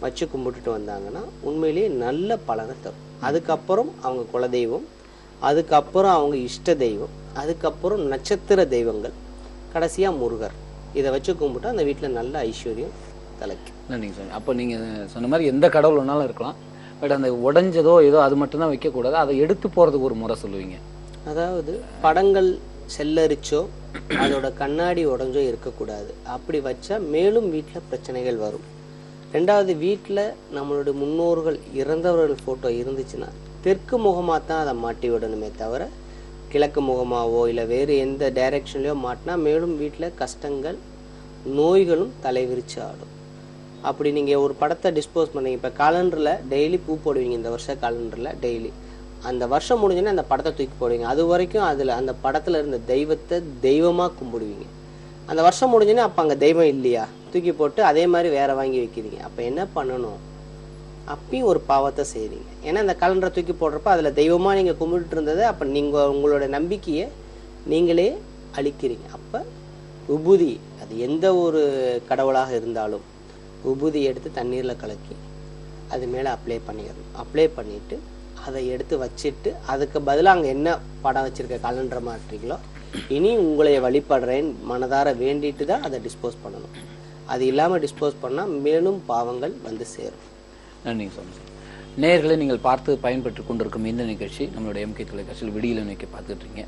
வச்சு கும்பிட்டுட்டு வந்தாங்கன்னா உண்மையிலேயே நல்ல பலனை தரும். அதுக்கப்புறம் அவங்க குலதெய்வம், அதுக்கப்புறம் அவங்க இஷ்ட தெய்வம், அதுக்கப்புறம் நட்சத்திர தெய்வங்கள், கடைசியாக முருகர். இதை வச்சு கும்பிட்டா அந்த வீட்டில் நல்ல ஐஸ்வர்யம் தலைக்கும். நன்றிங்க சார். அப்போ நீங்கள் சொன்ன மாதிரி எந்த கடவுள் வேணாலும் இருக்கலாம், பட் அந்த உடைஞ்சதோ ஏதோ அது மட்டும்தான் வைக்கக்கூடாது. அதை எடுத்து போகிறதுக்கு ஒரு முறை சொல்லுவீங்க. அதாவது படங்கள் செல்லரிச்சோ அதோட கண்ணாடி உடஞ்சோ இருக்கக்கூடாது. அப்படி வச்சா மேலும் வீட்டில் பிரச்சனைகள் வரும். 2வது, வீட்டில் நம்மளோட முன்னோர்கள் இறந்தவர்கள் ஃபோட்டோ இருந்துச்சுன்னா தெற்கு முகமாக தான் அதை மாட்டி விடணுமே தவிர கிழக்கு முகமாவோ இல்லை வேறு எந்த டைரக்ஷன்லையோ மாட்டினா மேலும் வீட்டில் கஷ்டங்கள், நோய்களும் தலைவிரிச்சு ஆடும். அப்படி நீங்கள் ஒரு படத்தை டிஸ்போஸ் பண்ணீங்க, இப்போ காலண்டரில் டெய்லி பூ போடுவீங்க, இந்த வருஷ காலண்டரில் டெய்லி அந்த வருஷம் முடிஞ்சோன்னே அந்த படத்தை தூக்கி போடுவீங்க. அது வரைக்கும் அதில் அந்த படத்தில் இருந்த தெய்வத்தை தெய்வமாக கும்பிடுவீங்க. அந்த வருஷம் முடிஞ்சோன்னே அப்போ அங்கே தெய்வம் இல்லையா, தூக்கி போட்டு அதே மாதிரி வேற வாங்கி வைக்கிறீங்க. அப்போ என்ன பண்ணணும், அப்பயும் ஒரு பாவத்தை செய்கிறீங்க. ஏன்னா அந்த காலண்டரை தூக்கி போடுறப்ப அதில் தெய்வமாக நீங்கள் கும்பிட்டு இருந்ததை அப்போ நீங்கள் உங்களோட நம்பிக்கையை நீங்களே அழிக்கிறீங்க. அப்போ விபூதி, அது எந்த ஒரு கடவுளாக இருந்தாலும் விபூதி எடுத்து தண்ணீரில் கலக்கி அது மேலே அப்ளை பண்ணிடணும். அப்ளை பண்ணிவிட்டு அதை எடுத்து வச்சுட்டு அதுக்கு பதிலாக அங்கே என்ன படம் வச்சுருக்க காலண்டரை மாட்டுறீங்களோ, இனி உங்களை வழிபடுறேன் மனதார வேண்டிட்டு தான் அதை டிஸ்போஸ் பண்ணணும். அது இல்லாமல் டிஸ்போஸ் பண்ணால் மேலும் பாவங்கள் வந்து சேரும். நன்றிங்க சுவாமி. நேயர்களை நீங்கள் பார்த்து பயன்பெற்று கொண்டிருக்கும் இந்த நிகழ்ச்சி நம்மளுடைய எம்கே தொலைக்காட்சியில் விடியலை நோக்கி பார்த்துட்டு இருக்கீங்க.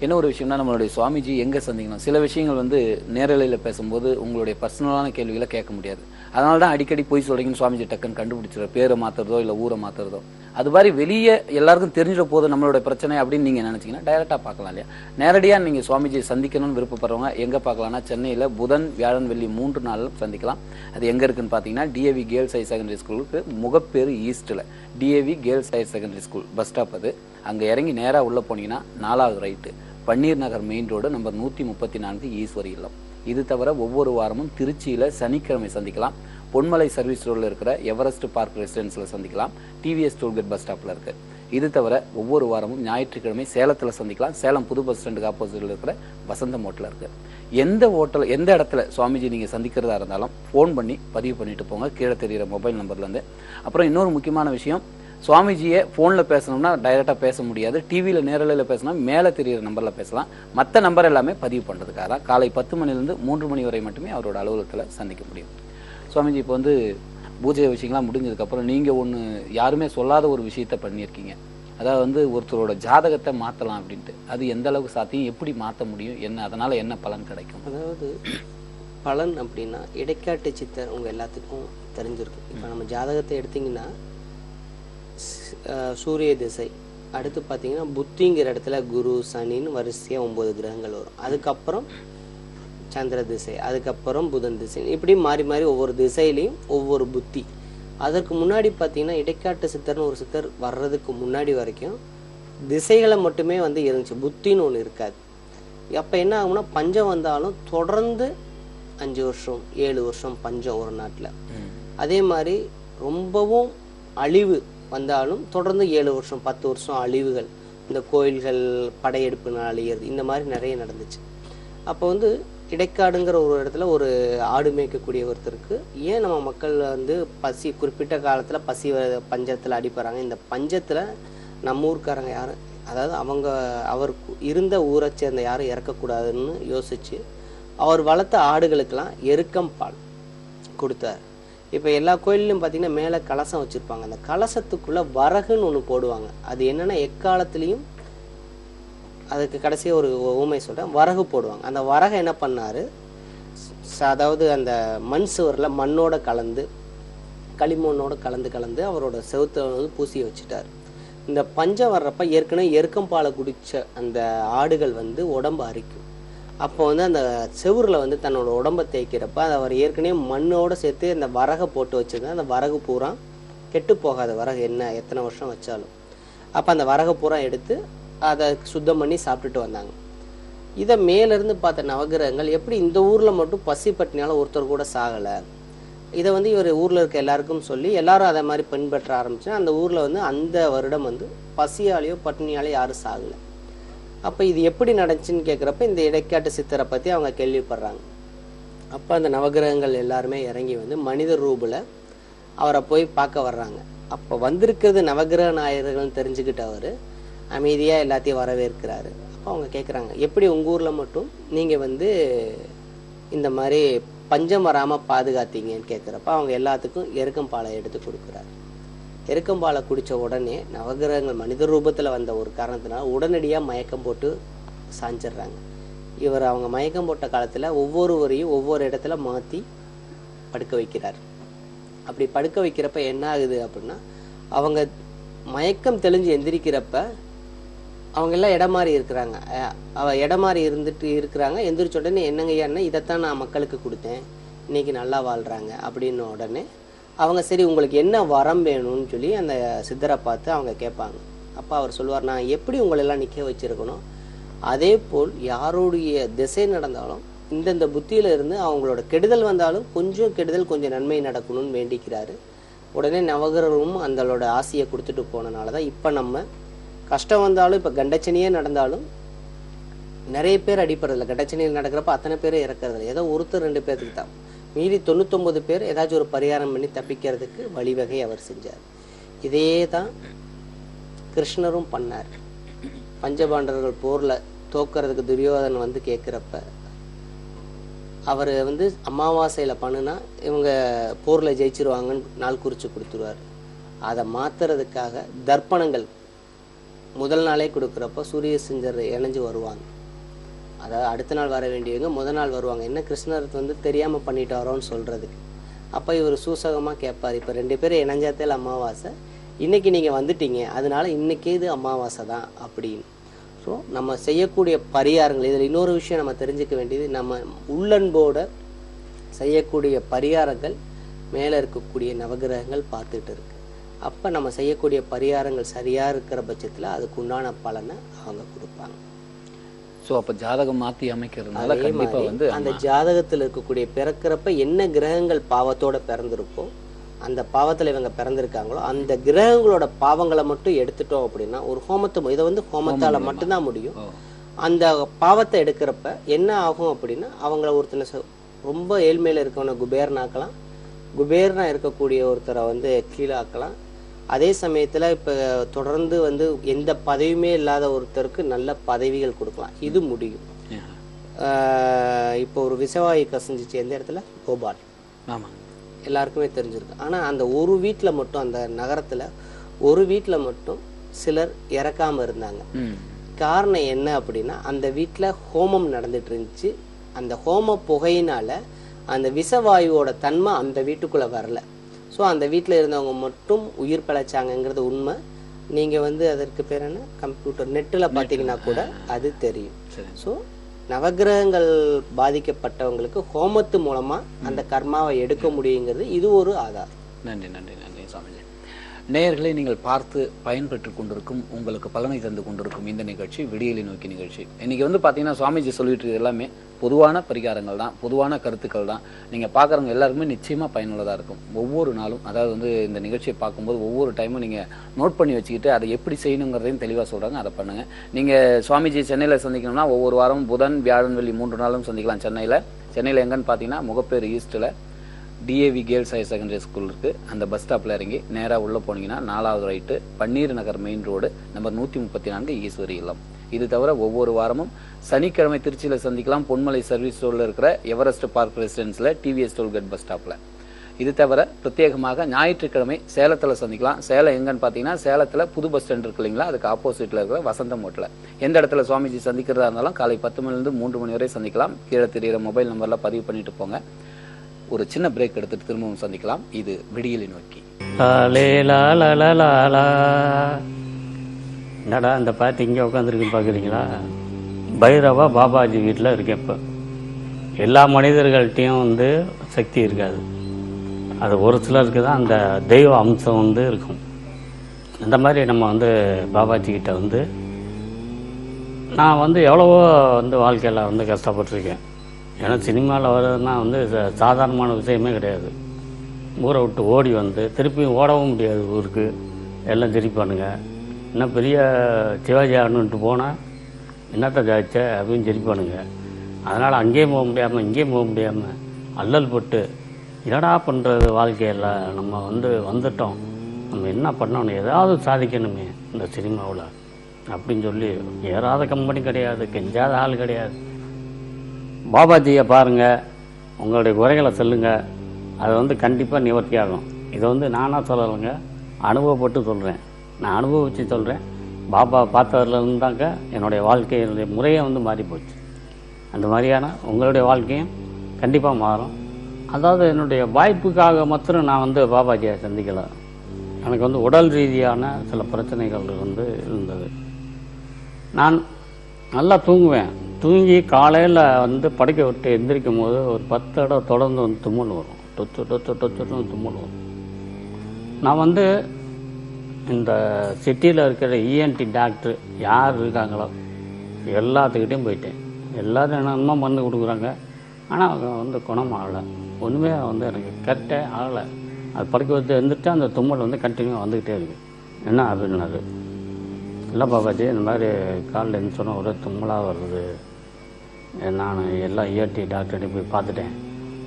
என்ன ஒரு விஷயம்னா, நம்மளுடைய சுவாமிஜி எங்கே சந்திக்கணும், சில விஷயங்கள் வந்து நேரலையில் பேசும்போது உங்களுடைய பர்சனலான கேள்விகளை கேட்க முடியாது. அதனால தான் அடிக்கடி போய் சொல்றீங்கன்னு சுவாமிஜி டக்குன்னு கண்டுபிடிச்சிட, பேரை மாற்றுறதோ இல்லை ஊரை மாற்றுறதோ. அது மாதிரி வெளியே எல்லாருக்கும் தெரிஞ்சிட போது நம்மளோட பிரச்சனை அப்படின்னு நீங்கள் நினச்சிங்கன்னா டைரெக்டாக பார்க்கலாம் இல்லையா. நேரடியாக நீங்கள் சுவாமிஜி சந்திக்கணும்னு விருப்பப்படுறவங்க எங்கே பார்க்கலாம்னா, சென்னையில் புதன், வியாழன், வெள்ளி 3 நாளில் சந்திக்கலாம். அது எங்கே இருக்குன்னு பார்த்தீங்கன்னா, டிஏவி கேர்ள்ஸ் ஹையர் செகண்டரி ஸ்கூலுக்கு முகப்பேறு ஈஸ்ட்டில் DAV girls higher secondary school bus stop. அது அங்கே இறங்கி நேராக உள்ளே போனீங்கன்னா 4வது right, Panneer Nagar main road, number 134, Eswari இல்லம். இது தவிர ஒவ்வொரு வாரமும் திருச்சியில் சனிக்கிழமை சந்திக்கலாம். பொன்மலை சர்வீஸ் ரோடில் இருக்கிற எவரெஸ்ட் பார்க் ரெசிடென்ஸில் சந்திக்கலாம். டிவிஎஸ் டோல்கேட் பஸ் ஸ்டாப்பில் இருக்குது. இது தவிர ஒவ்வொரு வாரமும் ஞாயிற்றுக்கிழமை சேலத்தில் சந்திக்கலாம். சேலம் புது பஸ் ஸ்டாண்டுக்கு ஆப்போசிட்டில் இருக்கிற வசந்தம் ஹோட்டலில் இருக்குது. எந்த இடத்துல சுவாமிஜி நீங்கள் சந்திக்கிறதா இருந்தாலும் ஃபோன் பண்ணி பதிவு பண்ணிட்டு போங்க, கீழே தெரிகிற மொபைல் நம்பர்லேருந்து. அப்புறம் இன்னொரு முக்கியமான விஷயம், சுவாமிஜியை ஃபோனில் பேசணும்னா டைரெக்டாக பேச முடியாது. டிவியில் நேரலையில் பேசினா மேலே தெரிகிற நம்பரில் பேசலாம். மற்ற நம்பர் எல்லாமே பதிவு பண்ணுறதுக்காக தான் காலை 10 மணிலேருந்து 3 மணி வரை மட்டுமே அவரோட அலுவலகத்தில் சந்திக்க முடியும். சுவாமிஜி, இப்போ வந்து பூஜை விஷயங்கள்லாம் முடிஞ்சதுக்கப்புறம் நீங்கள் ஒன்று யாருமே சொல்லாத ஒரு விஷயத்த பண்ணியிருக்கீங்க. அதாவது வந்து ஒருத்தரோட ஜாதகத்தை மாற்றலாம் அப்படின்ட்டு. அது எந்த அளவுக்கு சாத்தியம், எப்படி மாற்ற முடியும், என்ன அதனால் என்ன பலன் கிடைக்கும்? அதாவது பலன் அப்படின்னா இடைக்காட்டு சித்தர் உங்க எல்லாத்துக்கும் தெரிஞ்சிருக்கு. இப்போ நம்ம ஜாதகத்தை எடுத்தீங்கன்னா சூரிய திசை, அடுத்து பார்த்தீங்கன்னா புத்திங்கிற இடத்துல குரு சனின்னு வரிசையாக 9 கிரகங்கள் வரும். அதுக்கப்புறம் சந்திர திசை, அதுக்கப்புறம் புதன் திசை, இப்படி மாறி மாறி ஒவ்வொரு திசையிலையும் ஒவ்வொரு புத்தி. அதற்கு முன்னாடி பார்த்தீங்கன்னா இடைக்காட்டு சித்தர்னு ஒரு சித்தர் வர்றதுக்கு முன்னாடி வரைக்கும் திசைகளை மட்டுமே வந்து இருந்துச்சு, புத்தின்னு ஒன்று இருக்காது. அப்போ என்ன ஆகும்னா பஞ்சம் வந்தாலும் தொடர்ந்து 5 வருஷம் 7 வருஷம் பஞ்சம் ஒரு நாட்டில். அதே மாதிரி ரொம்பவும் அழிவு வந்தாலும் தொடர்ந்து 7 வருஷம் 10 வருஷம் அழிவுகள், இந்த கோயில்கள் படையெடுப்புனால அழியிறது, இந்த மாதிரி நிறைய நடந்துச்சு. அப்போ வந்து இடைக்காடுங்கிற ஒரு இடத்துல ஒரு ஆடு மேய்க்கக்கூடிய ஒருத்தருக்கு ஏன் நம்ம மக்கள் வந்து பசி குறிப்பிட்ட காலத்தில் பசி பஞ்சத்தில் அடிப்படுறாங்க, இந்த பஞ்சத்தில் நம்ம ஊருக்காரங்க யாரும், அதாவது அவர் இருந்த ஊரை சேர்ந்த யாரும் இறக்கக்கூடாதுன்னு யோசிச்சு அவர் வளர்த்த ஆடுகளுக்கெல்லாம் எருக்கம் பால் கொடுத்தார். இப்போ எல்லா கோயிலையும் பார்த்தீங்கன்னா மேலே கலசம் வச்சுருப்பாங்க, அந்த கலசத்துக்குள்ளே வரகுன்னு ஒன்று போடுவாங்க. அது என்னென்னா எக்காலத்துலேயும் அதுக்கு கடைசியாக ஒரு ஊமை சொல்கிறேன், வரகு போடுவாங்க. அந்த வரகை என்ன பண்ணார், அதாவது அந்த மண் சுவரில் மண்ணோட கலந்து களிமண்ணோட கலந்து அவரோட செவுத்தை வந்து பூசி வச்சுட்டார். இந்த பஞ்சம் வர்றப்ப ஏற்கனவே எருக்கம் பாலை குடித்த அந்த ஆடுகள் வந்து உடம்பு அரிக்கும். அப்போ வந்து அந்த செவுரில் வந்து தன்னோட உடம்பை தேய்க்கிறப்ப அது அவர் ஏற்கனவே மண்ணோடு சேர்த்து அந்த வரகை போட்டு வச்சுருந்தா அந்த வரகு பூரா கெட்டு போகாத வரகு எத்தனை வருஷம் வச்சாலும். அப்போ அந்த வரகை பூரா எடுத்து அதை சுத்தம் பண்ணி சாப்பிட்டுட்டு வந்தாங்க. இதை மேலேருந்து பார்த்த நவகிரகங்கள் எப்படி இந்த ஊரில் மட்டும் பசி பட்டினியால் ஒருத்தர் கூட சாகலை, இதை வந்து இவர் ஊரில் இருக்க எல்லாருக்கும் சொல்லி எல்லாரும் அதை மாதிரி பின்பற்ற ஆரம்பிச்சு அந்த ஊரில் வந்து அந்த வருடம் வந்து பசியாலேயோ பட்டினியாலேயோ யாரும் சாகலை. அப்போ இது எப்படி நடந்துச்சுன்னு கேட்குறப்ப இந்த இடைக்காட்டு சித்தரை பற்றி அவங்க கேள்விப்படுறாங்க. அப்போ அந்த நவகிரகங்கள் எல்லாருமே இறங்கி வந்து மனித ரூபில் அவரை போய் பார்க்க வர்றாங்க. அப்போ வந்திருக்கிறது நவகிரக நாயகர்கள்னு தெரிஞ்சுக்கிட்டு அவர் அமைதியாக எல்லாத்தையும் வரவேற்கிறாரு. அப்போ அவங்க கேட்குறாங்க, எப்படி உங்கள் ஊரில் மட்டும் நீங்கள் வந்து இந்த மாதிரி பஞ்சம் வராமல் பாதுகாத்தீங்கன்னு கேட்குறப்ப அவங்க எல்லாத்துக்கும் எருக்கம் பாலை எடுத்து கொடுக்குறாரு. எருக்கம் பாலை குடித்த உடனே நவகிரகங்கள் மனித ரூபத்தில் வந்த ஒரு காரணத்தினால உடனடியாக மயக்கம் போட்டு சாஞ்சிடுறாங்க. இவர் அவங்க மயக்கம் போட்ட காலத்தில் ஒவ்வொருவரையும் ஒவ்வொரு இடத்துல மாற்றி படுக்க வைக்கிறார். அப்படி படுக்க வைக்கிறப்ப என்ன ஆகுது அப்படின்னா அவங்க மயக்கம் தெளிஞ்சு எந்திரிக்கிறப்ப அவங்க எல்லாம் இடம் மாறி இருக்கிறாங்க. இடம் மாறி இருக்கிறாங்க. எந்திரிச்ச உடனே என்னங்கய்யா, இதைத்தான் நான் மக்களுக்கு கொடுத்தேன், இன்னைக்கு நல்லா வாழ்கிறாங்க அப்படின்னு உடனே அவங்க சரி உங்களுக்கு என்ன வரம் வேணும்னு சொல்லி அந்த சித்தரை பார்த்து அவங்க கேட்பாங்க. அப்போ அவர் சொல்லுவார், நான் எப்படி உங்களெல்லாம் நிற்க வச்சிருக்கணும், அதே போல் யாருடைய திசை நடந்தாலும் இந்தந்த புத்தியில இருந்து அவங்களோட கெடுதல் வந்தாலும் கொஞ்சம் கெடுதல் கொஞ்சம் நன்மை நடக்கணும்னு வேண்டிக்கிறாரு. உடனே நவகிரகமும் அந்தளோட ஆசையை கொடுத்துட்டு போனனால தான் இப்போ நம்ம கஷ்டம் வந்தாலும் இப்போ கண்டச்சனியே நடந்தாலும் நிறைய பேர் அடிப்படுறதில்ல. கண்டச்சனியில் நடக்கிறப்ப அத்தனை பேரும் இறக்குறதில்ல, ஏதோ ஒருத்தர் 2 பேருக்கு தான். மீதி 99 பேர் ஏதாச்சும் ஒரு பரிகாரம் பண்ணி தப்பிக்கிறதுக்கு வழிவகை அவர் செஞ்சார். இதே தான் கிருஷ்ணரும் பண்ணார். பஞ்சபாண்டவர்கள் போரில் தோக்கிறதுக்கு துரியோதனன் வந்து கேட்குறப்ப அவர் வந்து அமாவாசையில் பண்ணுனா இவங்க போரில் ஜெயிச்சிருவாங்கன்னு நாள் குறித்து கொடுத்துருவார். அதை மாற்றுறதுக்காக தர்ப்பணங்கள் முதல் நாளே கொடுக்குறப்ப சூரிய சிஞ்சர் இணைஞ்சு வருவாங்க. அதாவது அடுத்த நாள் வர வேண்டியவங்க முதல் நாள் வருவாங்க, என்ன கிருஷ்ணருக்கு வந்து தெரியாமல் பண்ணிட்டு வரோன்னு சொல்கிறதுக்கு. அப்போ இவர் சூசகமாக கேட்பார், இப்போ 2 பேரும் இணைஞ்சாத்தேல அமாவாசை, இன்றைக்கி நீங்கள் வந்துட்டீங்க, அதனால இன்றைக்கே இது அமாவாசை தான் அப்படின்னு. ஸோ நம்ம செய்யக்கூடிய பரிகாரங்கள், இதில் இன்னொரு விஷயம் நம்ம தெரிஞ்சுக்க வேண்டியது, நம்ம உள்ளன்போட செய்யக்கூடிய பரிகாரங்கள் மேலே இருக்கக்கூடிய நவகிரகங்கள் பார்த்துட்டு இருக்கு. அப்போ நம்ம செய்யக்கூடிய பரிகாரங்கள் சரியாக இருக்கிற பட்சத்தில் அதுக்கு உண்டான பலனை அவங்க கொடுப்பாங்க. ஸோ அப்போ ஜாதகம் மாற்றி அமைக்கிறதுனால கண்டிப்பாக வந்து அந்த ஜாதகத்தில் இருக்கக்கூடிய பிறக்கிறப்ப என்ன கிரகங்கள் பாவத்தோட பிறந்திருக்கோ, அந்த பாவத்தில் இவங்க பிறந்திருக்காங்களோ அந்த கிரகங்களோட பாவங்களை மட்டும் எடுத்துட்டோம் அப்படின்னா ஒரு ஹோமத்தை, இதை வந்து ஹோமத்தால் மட்டும்தான் முடியும். அந்த பாவத்தை எடுக்கிறப்ப என்ன ஆகும் அப்படின்னா அவங்கள ஒருத்தனை ரொம்ப ஏழ்மையில் இருக்கவனை குபேரனாக்கலாம், குபேரனா இருக்கக்கூடிய ஒருத்தரை வந்து கீழாக்கலாம். அதே சமயத்தில் இப்போ தொடர்ந்து வந்து எந்த பதவியுமே இல்லாத ஒருத்தருக்கு நல்ல பதவிகள் கொடுக்கலாம், இது முடியும். இப்போ ஒரு விசவாயு கசிஞ்சிச்சு எந்த இடத்துல, போபால், ஆமாம், எல்லாருக்குமே தெரிஞ்சிருக்கு. ஆனால் அந்த ஒரு வீட்டில் மட்டும், அந்த நகரத்தில் ஒரு வீட்டில் மட்டும் சிலர் இறக்காமல் இருந்தாங்க. காரணம் என்ன அப்படின்னா அந்த வீட்டில் ஹோமம் நடந்துட்டு இருந்துச்சு. அந்த ஹோம புகையினால அந்த விஷவாயுவோட தன்மை அந்த வீட்டுக்குள்ளே வரல. ஸோ அந்த வீட்டில் இருந்தவங்க மட்டும் உயிர் பிழைச்சாங்கங்கிறது உண்மை. நீங்கள் வந்து அதற்கு பேர் என்ன, கம்ப்யூட்டர் நெட்டில் பார்த்தீங்கன்னா கூட அது தெரியும். ஸோ நவகிரகங்கள் பாதிக்கப்பட்டவங்களுக்கு ஹோமத்து மூலமாக அந்த கர்மாவை எடுக்க முடியுங்கிறது இது ஒரு ஆதாரம். நன்றி நன்றி நன்றி சுவாமிஜி. நேயர்களை நீங்கள் பார்த்து பயன்பெற்று கொண்டிருக்கும், உங்களுக்கு பலனை தந்து கொண்டிருக்கும் இந்த நிகழ்ச்சி விடியலை நோக்கி நிகழ்ச்சி. இன்னைக்கு வந்து பார்த்தீங்கன்னா சுவாமிஜி சொல்லிட்டு இருக்கிறது எல்லாமே பொதுவான பரிகாரங்கள் தான், பொதுவான கருத்துக்கள் தான். நீங்கள் பார்க்குறவங்க எல்லாருக்குமே நிச்சயமாக பயனுள்ளதாக இருக்கும். ஒவ்வொரு நாளும், அதாவது வந்து இந்த நிகழ்ச்சியை பார்க்கும்போது ஒவ்வொரு டைமும் நீங்கள் நோட் பண்ணி வச்சுக்கிட்டு அதை எப்படி செய்யணுங்கிறதையும் தெளிவாக சொல்கிறாங்க, அதை பண்ணுங்கள். நீங்கள் சுவாமிஜி சென்னையில் சந்திக்கணும்னா ஒவ்வொரு வாரம் புதன் வியாழன் வெள்ளி 3 நாளும் சந்திக்கலாம். சென்னையில் எங்கன்னு பார்த்தீங்கன்னா முகப்பேர் ஈஸ்ட்டில் DAV girls higher secondary school இருக்குது. அந்த பஸ் ஸ்டாப்பில் இறங்கி நேராக உள்ளே போனீங்கன்னா 4வது right, Panneer Nagar main road, number 134 Eswari இல்லம். இது தவிர ஒவ்வொரு வாரமும் சனிக்கிழமை திருச்சியில் சந்திக்கலாம், பொன்மலை சர்வீஸ் ரோடில் இருக்கிற எவரெஸ்ட் பார்க் ரெசிடென்ஸில் டிவிஎஸ் டோல்கேட் பஸ் ஸ்டாப்பில். இது தவிர பிரத்யேகமாக ஞாயிற்றுக்கிழமை சேலத்தில் சந்திக்கலாம். சேலம் எங்கன்னு பார்த்தீங்கன்னா சேலத்தில் புது பஸ் ஸ்டாண்ட் இருக்கு இல்லைங்களா, அதுக்கு ஆப்போசிட்டில் இருக்கிற வசந்தம் ஹோட்டலில். எந்த இடத்துல சுவாமிஜி சந்திக்கிறதா இருந்தாலும் காலை 10 மணிலேருந்து 3 மணி வரை சந்திக்கலாம். கீழே தெரிகிற மொபைல் நம்பரில் பதிவு பண்ணிட்டு போங்க. ஒரு சின்ன பிரேக் எடுத்துட்டு திரும்பவும் சந்திக்கலாம். இது விடியலை நோக்கி. என்னடா இந்த பாட்டு இங்கே உட்காந்துருக்கு பார்க்குறீங்களா? பைரவா பாபாஜி வீட்டில் இருக்கேன். இப்போ எல்லா மனிதர்கள்ட்டையும் வந்து சக்தி இருக்காது, அது ஒரு சிலருக்கு தான் அந்த தெய்வ அம்சம் வந்து இருக்கும். இந்த மாதிரி நம்ம வந்து பாபாஜி கிட்ட வந்து நான் வந்து எவ்வளவோ வந்து வாழ்க்கையில் வந்து கஷ்டப்பட்டுருக்கேன். ஏன்னா சினிமாவில் வர்றதுனா வந்து சாதாரணமான விஷயமே கிடையாது. ஊரை விட்டு ஓடி வந்து திருப்பியும் ஓடவும் முடியாது ஊருக்கு, எல்லாம் சிரிப்பானுங்க. இன்னும் பெரிய சிவாஜி ஆடணுன்ட்டு போனால் என்னத்தை ஜாய்ச்ச அப்படின்னு சிரிப்பானுங்க. அதனால் அங்கேயும் போக முடியாமல் இங்கேயும் போக முடியாமல் அல்லல் பட்டு என்னடா பண்ணுறது வாழ்க்கையில், நம்ம வந்து வந்துட்டோம், நம்ம என்ன பண்ணணும், ஏதாவது சாதிக்கணுமே இந்த சினிமாவில் அப்படின்னு சொல்லி ஏறாத கம்பெனி கிடையாது, கெஞ்சாத ஆள் கிடையாது. பாபாஜியை பாருங்கள், உங்களுடைய குறைகளை சொல்லுங்கள், அது வந்து கண்டிப்பாக நிவர்த்தி ஆகும். இதை வந்து நானாக சொல்லலைங்க, அனுபவப்பட்டு சொல்கிறேன். நான் அனுபவித்து சொல்கிறேன். பாபா பார்த்ததுல இருந்தாக்க என்னுடைய வாழ்க்கையினுடைய முறையை வந்து மாறி போச்சு. அந்த மாதிரியான உங்களுடைய வாழ்க்கையும் கண்டிப்பாக மாறும். அதாவது என்னுடைய வாய்ப்புக்காக மாத்திரம் நான் வந்து பாபாஜியை சந்திக்கலை. எனக்கு வந்து உடல் ரீதியான சில பிரச்சனைகள் வந்து இருந்தது. நான் நல்லா தூங்குவேன். தூங்கி காலையில் வந்து படுக்க விட்டு எந்திரிக்கும் போது ஒரு 10 தடவை தொடர்ந்து வந்து தும்மல் வரும். டொச்சுன்னு தும்மல் வரும். நான் வந்து இந்த சிட்டியில் இருக்கிற இஎன்டி டாக்டர் யார் இருக்காங்களோ எல்லாத்துக்கிட்டையும் போயிட்டேன். எல்லோரும் என்னென்னமோ மருந்து கொடுக்குறாங்க, ஆனால் வந்து குணம் ஆகலை. ஒன்றுமே வந்து எனக்கு கரெக்டே ஆகலை. அது படுக்க வச்சு எழுந்திரிச்சா அந்த தும்மல் வந்து கண்டினியூவாக வந்துக்கிட்டே இருக்குது. என்ன அப்படின்னாரு, இல்லை பாபாஜி இந்த மாதிரி காலில் இருந்து சொன்னால் ஒரே தும்மலாக வருது, நான் எல்லாம் இஎன்டி டாக்டர்கிட்ட போய் பார்த்துட்டேன்,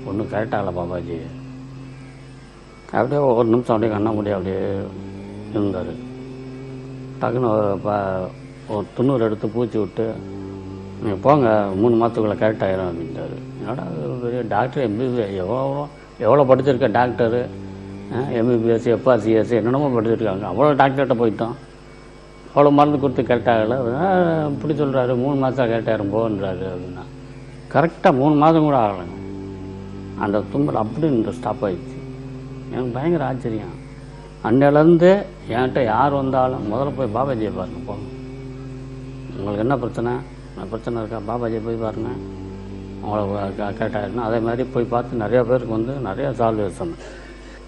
ஒன்றும் கரெக்டாகலை பாபாஜி. அப்படியே ஒரு நிமிஷம் அப்படியே கண்ண முடியும் அப்படியே இருந்தார். டக்குன்னு ஒரு துண்ணூறு எடுத்து பூச்சி விட்டு நீங்கள் போங்க 3 மாதத்துக்குள்ளே கரெக்டாகிடும் அப்படின்ட்டாரு. என்னடா பெரிய டாக்டர், எம்பிபிஎஸ் எவ்வளோ படிச்சிருக்க டாக்டரு, எம்பிபிஎஸ் எஃப்ஆர்சிஎஸ் என்னென்னமோ படிச்சிருக்காங்க. அவ்வளோ டாக்டர்கிட்ட போயிட்டோம், அவ்வளோ மருந்து கொடுத்து கரெக்டாகலை. இப்படி சொல்கிறாரு, 3 மாதம் கரெக்டாகிடும் போன்றாரு அப்படின்னா. கரெக்டாக 3 மாதம் கூட ஆகலைங்க. அந்த தும்பல் அப்படி ஸ்டாப் ஆகிடுச்சு. எனக்கு பயங்கர ஆச்சரியம். அன்னையிலேருந்து என்கிட்ட யார் வந்தாலும் முதல்ல போய் பாபாஜியை பாருங்க, போங்க, உங்களுக்கு என்ன பிரச்சனை இருக்கா, பாபாஜியை போய் பாருங்கள், அவங்கள கரெக்டாகிருக்குன்னா. அதே மாதிரி போய் பார்த்து நிறையா பேருக்கு வந்து நிறையா சால்வேஷன்.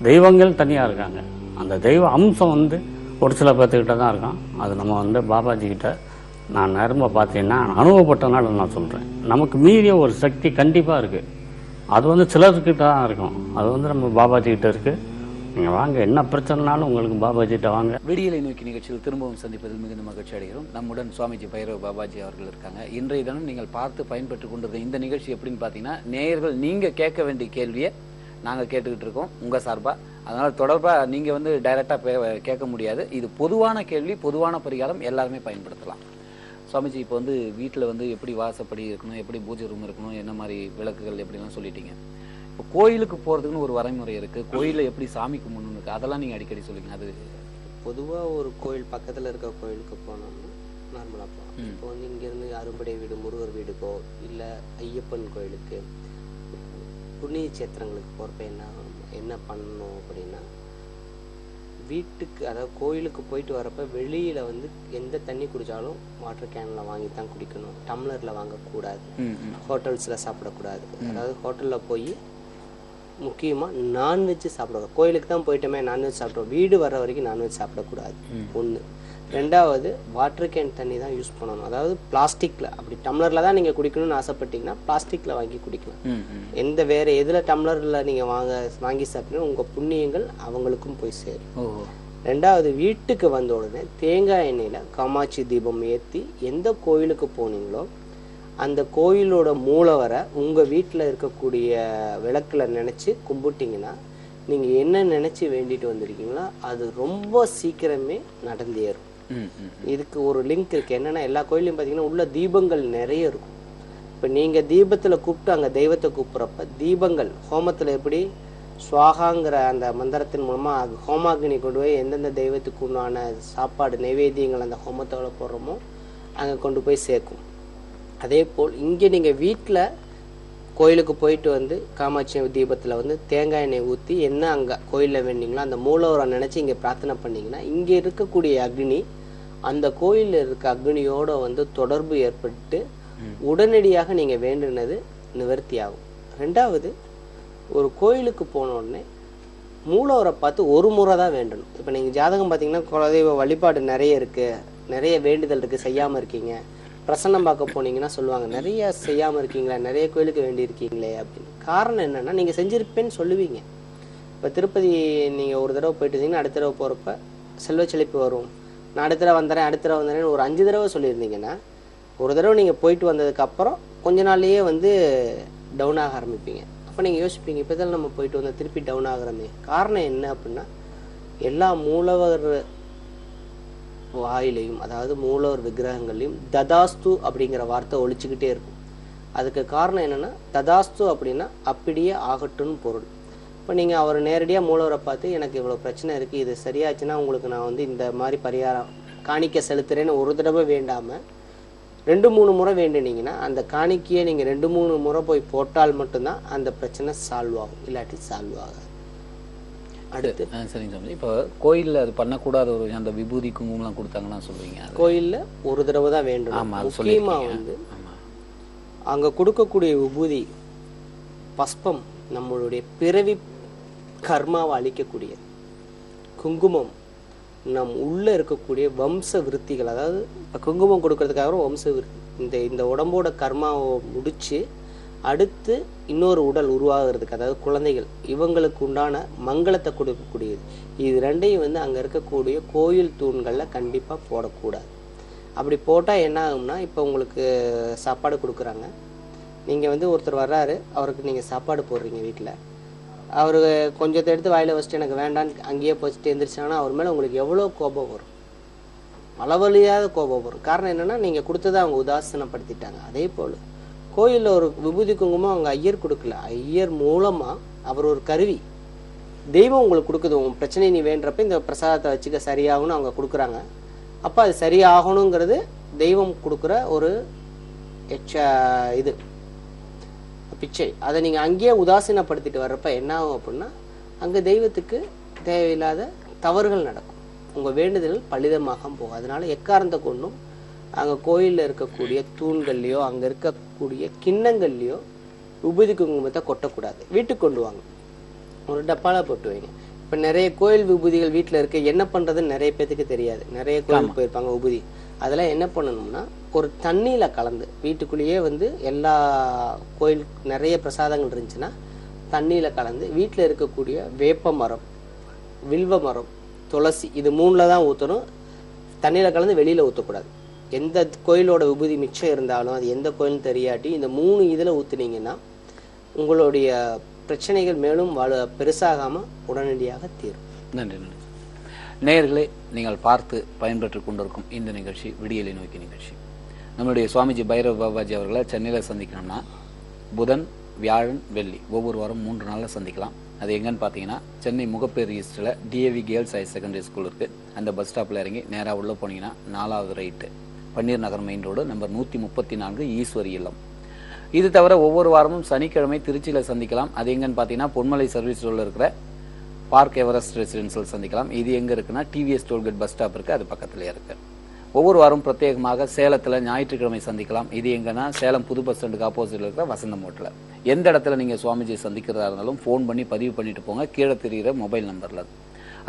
தெய்வங்கள் தனியாக இருக்காங்க, அந்த தெய்வ அம்சம் வந்து ஒரு சில பேர்த்துக்கிட்ட தான் இருக்கான். அது நம்ம வந்து பாபாஜிக்கிட்ட நான் நரம்ப பார்த்தீங்கன்னா அனுபவப்பட்டனால நான் சொல்கிறேன். நமக்கு மீறிய ஒரு சக்தி கண்டிப்பாக இருக்குது. அது வந்து சிலர்கிட்ட தான் இருக்கும். அது வந்து நம்ம பாபாஜிக்கிட்ட இருக்குது. நீங்கள் வாங்க, என்ன பிரச்சனைனாலும் உங்களுக்கு பாபாஜிட்ட வாங்க. விடியலை நோக்கி நிகழ்ச்சியில் திரும்பவும் சந்திப்பதில் மிகுந்த மகிழ்ச்சி அடைகிறோம். நம்முடன் சுவாமிஜி பைரவ பாபாஜி அவர்கள் இருக்காங்க. இன்றைய தினம் நீங்கள் பார்த்து பயன்பெற்று கொண்டிருந்த இந்த நிகழ்ச்சி எப்படின்னு பார்த்தீங்கன்னா, நேயர்கள் நீங்கள் கேட்க வேண்டிய கேள்வியை நாங்கள் கேட்டுக்கிட்டு இருக்கோம் உங்கள் சார்பாக. அதனால் தொடர்பாக நீங்கள் வந்து டைரெக்டாக கேட்க முடியாது. இது பொதுவான கேள்வி, பொதுவான பரிகாரம், எல்லாருமே பயன்படுத்தலாம். சுவாமிஜி, இப்போ வந்து வீட்டில் வந்து எப்படி வாசப்படி இருக்கணும், எப்படி பூஜை ரூம் இருக்கணும், என்ன மாதிரி விளக்குகள் எப்படிலாம் சொல்லிட்டீங்க. இப்போ கோயிலுக்கு போகிறதுக்குன்னு ஒரு வரைமுறை இருக்குது, கோயிலில் எப்படி சாமி கும்பிடணும் இருக்குது, அதெல்லாம் நீங்கள் அடிக்கடி சொல்லுங்க. அது பொதுவாக ஒரு கோயில் பக்கத்தில் இருக்க கோயிலுக்கு போனோம்னா நார்மலாக போகலாம். இப்போ வந்து இங்கேருந்து அறுபடை வீடு முருகர் வீடுக்கோ இல்லை ஐயப்பன் கோயிலுக்கு புண்ணிய சேத்திரங்களுக்கு போகிறப்ப என்ன பண்ணணும் அப்படின்னா, வீட்டுக்கு அதாவது கோயிலுக்கு போயிட்டு வரப்ப வெளியில் வந்து எந்த தண்ணி குடித்தாலும் வாட்டர் கேனில் வாங்கி தான் குடிக்கணும், டம்ளரில் வாங்கக்கூடாது, ஹோட்டல்ஸில் சாப்பிடக்கூடாது. அதாவது ஹோட்டலில் போய் முக்கியமாக நான்வெஜ் சாப்பிடக்கூடாது. கோயிலுக்கு தான் போயிட்டோமே நான்வெஜ் சாப்பிடுவோம், வீடு வர்ற வரைக்கும் நான்வெஜ் சாப்பிடக்கூடாது. ஒன்று. ரெண்டாவது, வாட்டர் கேன் தண்ணி தான் யூஸ் பண்ணணும். அதாவது பிளாஸ்டிக்கில், அப்படி டம்ளரில் தான் நீங்கள் குடிக்கணும்னு ஆசைப்பட்டீங்கன்னா பிளாஸ்டிக்கில் வாங்கி குடிக்கலாம். எந்த வேறு எதில் டம்ளரில் நீங்கள் வாங்கி சாப்பிட்டீங்கன்னா உங்கள் புண்ணியங்கள் அவங்களுக்கும் போய் சேரும். ரெண்டாவது, வீட்டுக்கு வந்த உடனே தேங்காய் எண்ணெயில் காமாட்சி தீபம் ஏற்றி எந்த கோயிலுக்கு போனீங்களோ அந்த கோயிலோட மூலவரை உங்கள் வீட்டில் இருக்கக்கூடிய விளக்கில் நினச்சி கும்பிட்டிங்கன்னா நீங்கள் என்ன நினச்சி வேண்டிட்டு வந்திருக்கீங்களோ அது ரொம்ப சீக்கிரமே நடந்தேறும். இதுக்கு ஒரு லிங்க் இருக்குது. என்னென்னா, எல்லா கோயிலையும் பார்த்தீங்கன்னா உள்ள தீபங்கள் நிறைய இருக்கும். இப்போ நீங்கள் தீபத்தில் கூப்பிட்டு அங்கே தெய்வத்தை கூப்பிட்றப்ப தீபங்கள் ஹோமத்தில் எப்படி ஸ்வாகாங்கிற அந்த மந்திரத்தின் மூலமாக ஹோமாக்னி கொண்டு போய் எந்தெந்த தெய்வத்துக்கு உண்டான சாப்பாடு நைவேத்தியங்கள் அந்த ஹோமத்தோட போடுறோமோ அங்கே கொண்டு போய் சேர்க்கும். அதே போல் இங்கே நீங்கள் வீட்டில் கோயிலுக்கு போயிட்டு வந்து காமாட்சி தீபத்தில் வந்து தேங்காய் எண்ணெய் ஊற்றி என்ன அங்கே கோயிலில் வேண்டிங்களோ அந்த மூலவரை நினச்சி இங்கே பிரார்த்தனை பண்ணிங்கன்னா இங்கே இருக்கக்கூடிய அக்னி அந்த கோயிலில் இருக்க அக்னியோடு வந்து தொடர்பு ஏற்பட்டு உடனடியாக நீங்கள் வேண்டினது நிவர்த்தி ஆகும். ரெண்டாவது, ஒரு கோயிலுக்கு போன உடனே மூலவரை பார்த்து ஒரு முறை தான் வேண்டணும். இப்போ நீங்கள் ஜாதகம் பார்த்தீங்கன்னா குலதெய்வ வழிபாடு நிறைய இருக்குது, நிறைய வேண்டுதல் இருக்குது, செய்யாமல் இருக்கீங்க. பிரசன்னம் பார்க்க போனீங்கன்னா சொல்லுவாங்க, நிறைய செய்யாமல் இருக்கீங்களா, நிறைய கோயிலுக்கு வேண்டியிருக்கீங்களே அப்படின்னு. காரணம் என்னென்னா, நீங்கள் செஞ்சுருப்பேன்னு சொல்லுவீங்க. இப்போ திருப்பதி நீங்கள் ஒரு தடவை போயிட்டு இருந்தீங்கன்னா அடுத்த தடவை போகிறப்ப செல்வ செழிப்பு வரும், நான் அடுத்த தடவை வந்துடுறேன் ஒரு 5 தடவை சொல்லியிருந்தீங்கன்னா ஒரு தடவை நீங்கள் போயிட்டு வந்ததுக்கப்புறம் கொஞ்ச நாள்லேயே வந்து டவுன் ஆக ஆரம்பிப்பீங்க. அப்போ நீங்கள் யோசிப்பீங்க, இப்போ தான் நம்ம போயிட்டு வந்தால் திருப்பி டவுன் ஆகிறோமே. காரணம் என்ன அப்படின்னா, எல்லா மூலவர் வாயிலையும் அதாவது மூலவர் விக்கிரகங்களையும் ததாஸ்து அப்படிங்கிற வார்த்தை ஒழிச்சுக்கிட்டே இருக்கும். அதுக்கு காரணம் என்னென்னா, ததாஸ்து அப்படின்னா அப்படியே ஆகட்டும்னு பொருள். இப்போ நீங்கள் அவர் நேரடியாக மூலவரை பார்த்து எனக்கு இவ்வளோ பிரச்சனை இருக்குது, இது சரியாச்சுன்னா உங்களுக்கு நான் வந்து இந்த மாதிரி பரிகாரம் காணிக்கை செலுத்துகிறேன்னு ஒரு தடவை வேண்டாமல் 2-3 முறை வேண்டினீங்கன்னா அந்த காணிக்கையை நீங்கள் 2-3 முறை போய் போட்டால் மட்டும்தான் அந்த பிரச்சனை சால்வ் ஆகும், இல்லாட்டி சால்வ் ஆகாது. அடுத்து சரிங்க சாமி, இப்போ கோயிலில் அது பண்ணக்கூடாத ஒரு அந்த விபூதி குங்குமம்லாம் கொடுத்தாங்கன்னா சொல்லுவீங்க, கோயிலில் ஒரு தடவை தான் வேண்டும். முக்கியமாக வந்து அங்கே கொடுக்கக்கூடிய விபூதி பஸ்பம் நம்மளுடைய பிறவி கர்மாவை அழிக்கக்கூடியது. குங்குமம் நம் உள்ளே இருக்கக்கூடிய வம்ச விருத்திகள், அதாவது இப்போ குங்குமம் கொடுக்கறதுக்காக வம்ச விருத்தி இந்த உடம்போட கர்மாவை முடித்து அடுத்து இன்னொரு உடல் உருவாகிறதுக்கு, அதாவது குழந்தைகள், இவங்களுக்கு உண்டான மங்களத்தை கொடுக்கக்கூடியது. இது ரெண்டையும் வந்து அங்கே இருக்கக்கூடிய கோயில் தூண்களில் கண்டிப்பாக போடக்கூடாது. அப்படி போட்டால் என்ன ஆகும்னா, இப்போ உங்களுக்கு சாப்பாடு கொடுக்குறாங்க, நீங்கள் வந்து ஒருத்தர் வர்றாரு, அவருக்கு நீங்கள் சாப்பாடு போடுறீங்க வீட்டில், அவர் கொஞ்சத்தை எடுத்து வாயில் வச்சுட்டு எனக்கு வேண்டான்னு அங்கேயே போச்சுட்டு எழுந்திரிச்சாங்கன்னா அவர் மேலே உங்களுக்கு எவ்வளோ கோபம் வரும், அளவழியாத கோபம் வரும். காரணம் என்னென்னா, நீங்கள் கொடுத்ததை அவங்க உதாசீனப்படுத்திட்டாங்க. அதே போல் கோயிலில் ஒரு விபூதி குங்குமம் அவங்க ஐயர் கொடுக்கல, ஐயர் மூலமாக அவர் ஒரு கருவி, தெய்வம் உங்களுக்கு கொடுக்குது. உங்கள் பிரச்சனை நீ வேண்டப்ப இந்த பிரசாதத்தை வச்சுக்க சரியாகும்னு அவங்க கொடுக்குறாங்க. அப்போ அது சரியாகணுங்கிறது தெய்வம் கொடுக்குற ஒரு இது பிச்சை. அதை நீங்கள் அங்கேயே உதாசீனப்படுத்திட்டு வர்றப்ப என்ன ஆகும் அப்படின்னா, அங்கே தெய்வத்துக்கு தேவையில்லாத தவறுகள் நடக்கும், உங்கள் வேண்டுதல்கள் பலிதமாக போகும். அதனால எக்காரணத்தை கொண்டும் அங்கே கோயிலில் இருக்கக்கூடிய தூண்கள்லையோ அங்கே இருக்கக்கூடிய கிண்ணங்கள்லையோ விபூதி குங்குமத்தை கொட்டக்கூடாது. வீட்டுக்கு கொண்டு வாங்க, ஒரு டப்பாவில் போட்டு வைங்க. இப்போ நிறைய கோயில் விபூதிகள் வீட்டில் இருக்க, என்ன பண்ணுறதுன்னு நிறைய பேத்துக்கு தெரியாது. நிறைய கோயிலுக்கு போயிருப்பாங்க விபூதி, அதெல்லாம் என்ன பண்ணணும்னா ஒரு தண்ணியில் கலந்து வீட்டுக்குள்ளேயே வந்து எல்லா கோயில் நிறைய பிரசாதங்கள் இருந்துச்சுன்னா தண்ணியில் கலந்து வீட்டில் இருக்கக்கூடிய வேப்ப மரம், வில்வ மரம், துளசி, இது 3ல் தான் ஊற்றணும். தண்ணியில் கலந்து வெளியில் ஊற்றக்கூடாது. எந்த கோயிலோட விபூதி மிச்சம் இருந்தாலும் அது எந்த கோயிலும் தெரியாட்டி இந்த 3 இதில் ஊற்றுனீங்கன்னா உங்களுடைய பிரச்சனைகள் மேலும் பெருசாகாமல் உடனடியாக தீரும். நன்றி நன்றி. நேயர்களே, நீங்கள் பார்த்து பயன்பெற்று கொண்டிருக்கும் இந்த நிகழ்ச்சி விடியலை நோக்கி நிகழ்ச்சி. நம்மளுடைய சுவாமிஜி பைரவ பாபாஜி அவர்களை சென்னையில் சந்திக்கணும்னா புதன், வியாழன், வெள்ளி ஒவ்வொரு வாரம் 3 நாளில் சந்திக்கலாம். அது எங்கன்னு பார்த்தீங்கன்னா, சென்னை முகப்பேர் ஈஸ்டில் DAV girls higher secondary school இருக்குது. அந்த பஸ் ஸ்டாப்பில் இறங்கி நேராக உள்ளே போனீங்கன்னா 4வது right, Panneer Nagar main road, number 134, Eswari இல்லம். இது தவிர ஒவ்வொரு வாரமும் சனிக்கிழமை திருச்சியில் சந்திக்கலாம். அது எங்கன்னு பார்த்தீங்கன்னா பொன்மலை சர்வீஸ் ரோடில் இருக்கிற பார்க் எவரெஸ்ட் ரெசிடென்சியல் சந்திக்கலாம். இது எங்கே இருக்குன்னா டிவிஎஸ் டோல்கேட் பஸ் ஸ்டாப் இருக்குது, அது பக்கத்துலேயே இருக்குது. ஒவ்வொரு வாரம் பிரத்யேகமாக சேலத்தில் ஞாயிற்றுக்கிழமை சந்திக்கலாம். இது எங்கன்னா சேலம் புது பஸ் ஸ்டாண்டுக்கு ஆப்போசிட்டில் இருக்கிற வசந்தம் ஹோட்டலில். எந்த இடத்துல நீங்கள் சுவாமிஜி சந்திக்கிறதா இருந்தாலும் ஃபோன் பண்ணி பதிவு பண்ணிட்டு போங்க, கீழே தெரிகிற மொபைல் நம்பரில்.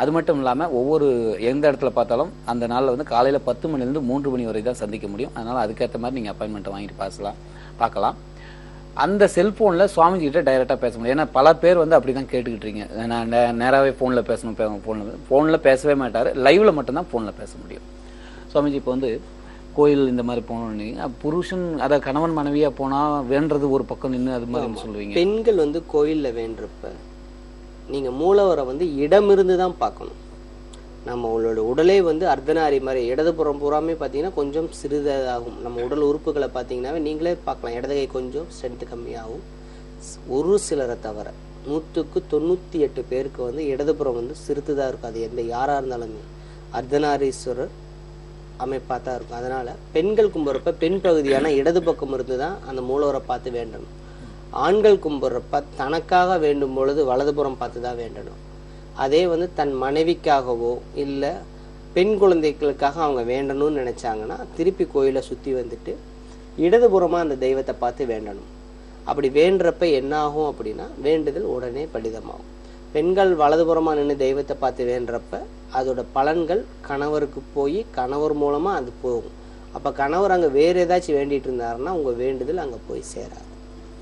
அது மட்டும் இல்லாமல் ஒவ்வொரு எந்த இடத்துல பார்த்தாலும் அந்த நாளில் வந்து காலையில் 10 மணிலேருந்து 3 மணி வரை தான் சந்திக்க முடியும். அதனால் அதுக்கேற்ற மாதிரி நீங்கள் அப்பாயின்மெண்ட்டை வாங்கிட்டு பார்க்கலாம். அந்த செல்ஃபோனில் சுவாமிஜிக்கிட்ட டைரெக்டாக பேச முடியும். ஏன்னா பல பேர் வந்து அப்படி தான் கேட்டுக்கிட்டு இருக்கீங்க, நான் நேராகவே ஃபோனில் பேசணும், ஃபோனில் பேசவே மாட்டார், லைவில் மட்டும்தான் ஃபோனில் பேச முடியும். சுவாமிஜி இப்போ வந்து கோயில் இந்த மாதிரி போனோன்னு புருஷன் அதை கணவன் மனைவியாக போனால் வேண்டது ஒரு பக்கம் நின்று அது மாதிரி சொல்லுவீங்க. பெண்கள் வந்து கோயிலில் வேண்டப்ப நீங்கள் மூலவரை வந்து இடமிருந்து தான் பார்க்கணும். நம்ம உங்களோட உடலே வந்து அர்த்தநாரி மாதிரி இடதுபுறம் பூராமே பார்த்தீங்கன்னா கொஞ்சம் சிறிதாகும். நம்ம உடல் உறுப்புகளை பார்த்தீங்கன்னாவே நீங்களே பார்க்கலாம், இடது கை கொஞ்சம் ஸ்ட்ரென்த்து கம்மியாகும். ஒரு சிலரை தவிர 100க்கு 98 பேருக்கு வந்து இடதுபுறம் வந்து சிறுத்துதான் இருக்கும். அது எந்த யாராக இருந்தாலுமே அர்த்தநாரீஸ்வரர் அமைப்பாக தான் இருக்கும். அதனால் பெண்கள் கும்பிட்றப்ப பெண் பகுதியான இடது பக்கம் இருந்து தான் அந்த மூலவரை பார்த்து வேண்டணும். ஆண்கள் கும்பிட்றப்ப தனக்காக வேண்டும் பொழுது வலதுபுறம் பார்த்து தான் வேண்டணும். அதே வந்து தன் மனைவிக்காகவோ இல்லை பெண் குழந்தைகளுக்காக அவங்க வேண்டணும்னு நினச்சாங்கன்னா திருப்பி கோயிலை சுற்றி வந்துட்டு இடதுபுறமாக அந்த தெய்வத்தை பார்த்து வேண்டணும். அப்படி வேண்டுறப்ப என்ன ஆகும் அப்படின்னா வேண்டுதல் உடனே பலிதமாகும். பெண்கள் வலதுபுறமாக நின்று தெய்வத்தை பார்த்து வேண்டுறப்ப அதோட பலன்கள் கணவருக்கு போய் கணவர் மூலமாக அது போகும். அப்போ கணவர் அங்கே வேறு ஏதாச்சும் வேண்டிட்டு இருந்தாருன்னா உங்கள் வேண்டுதல் அங்கே போய் சேராது.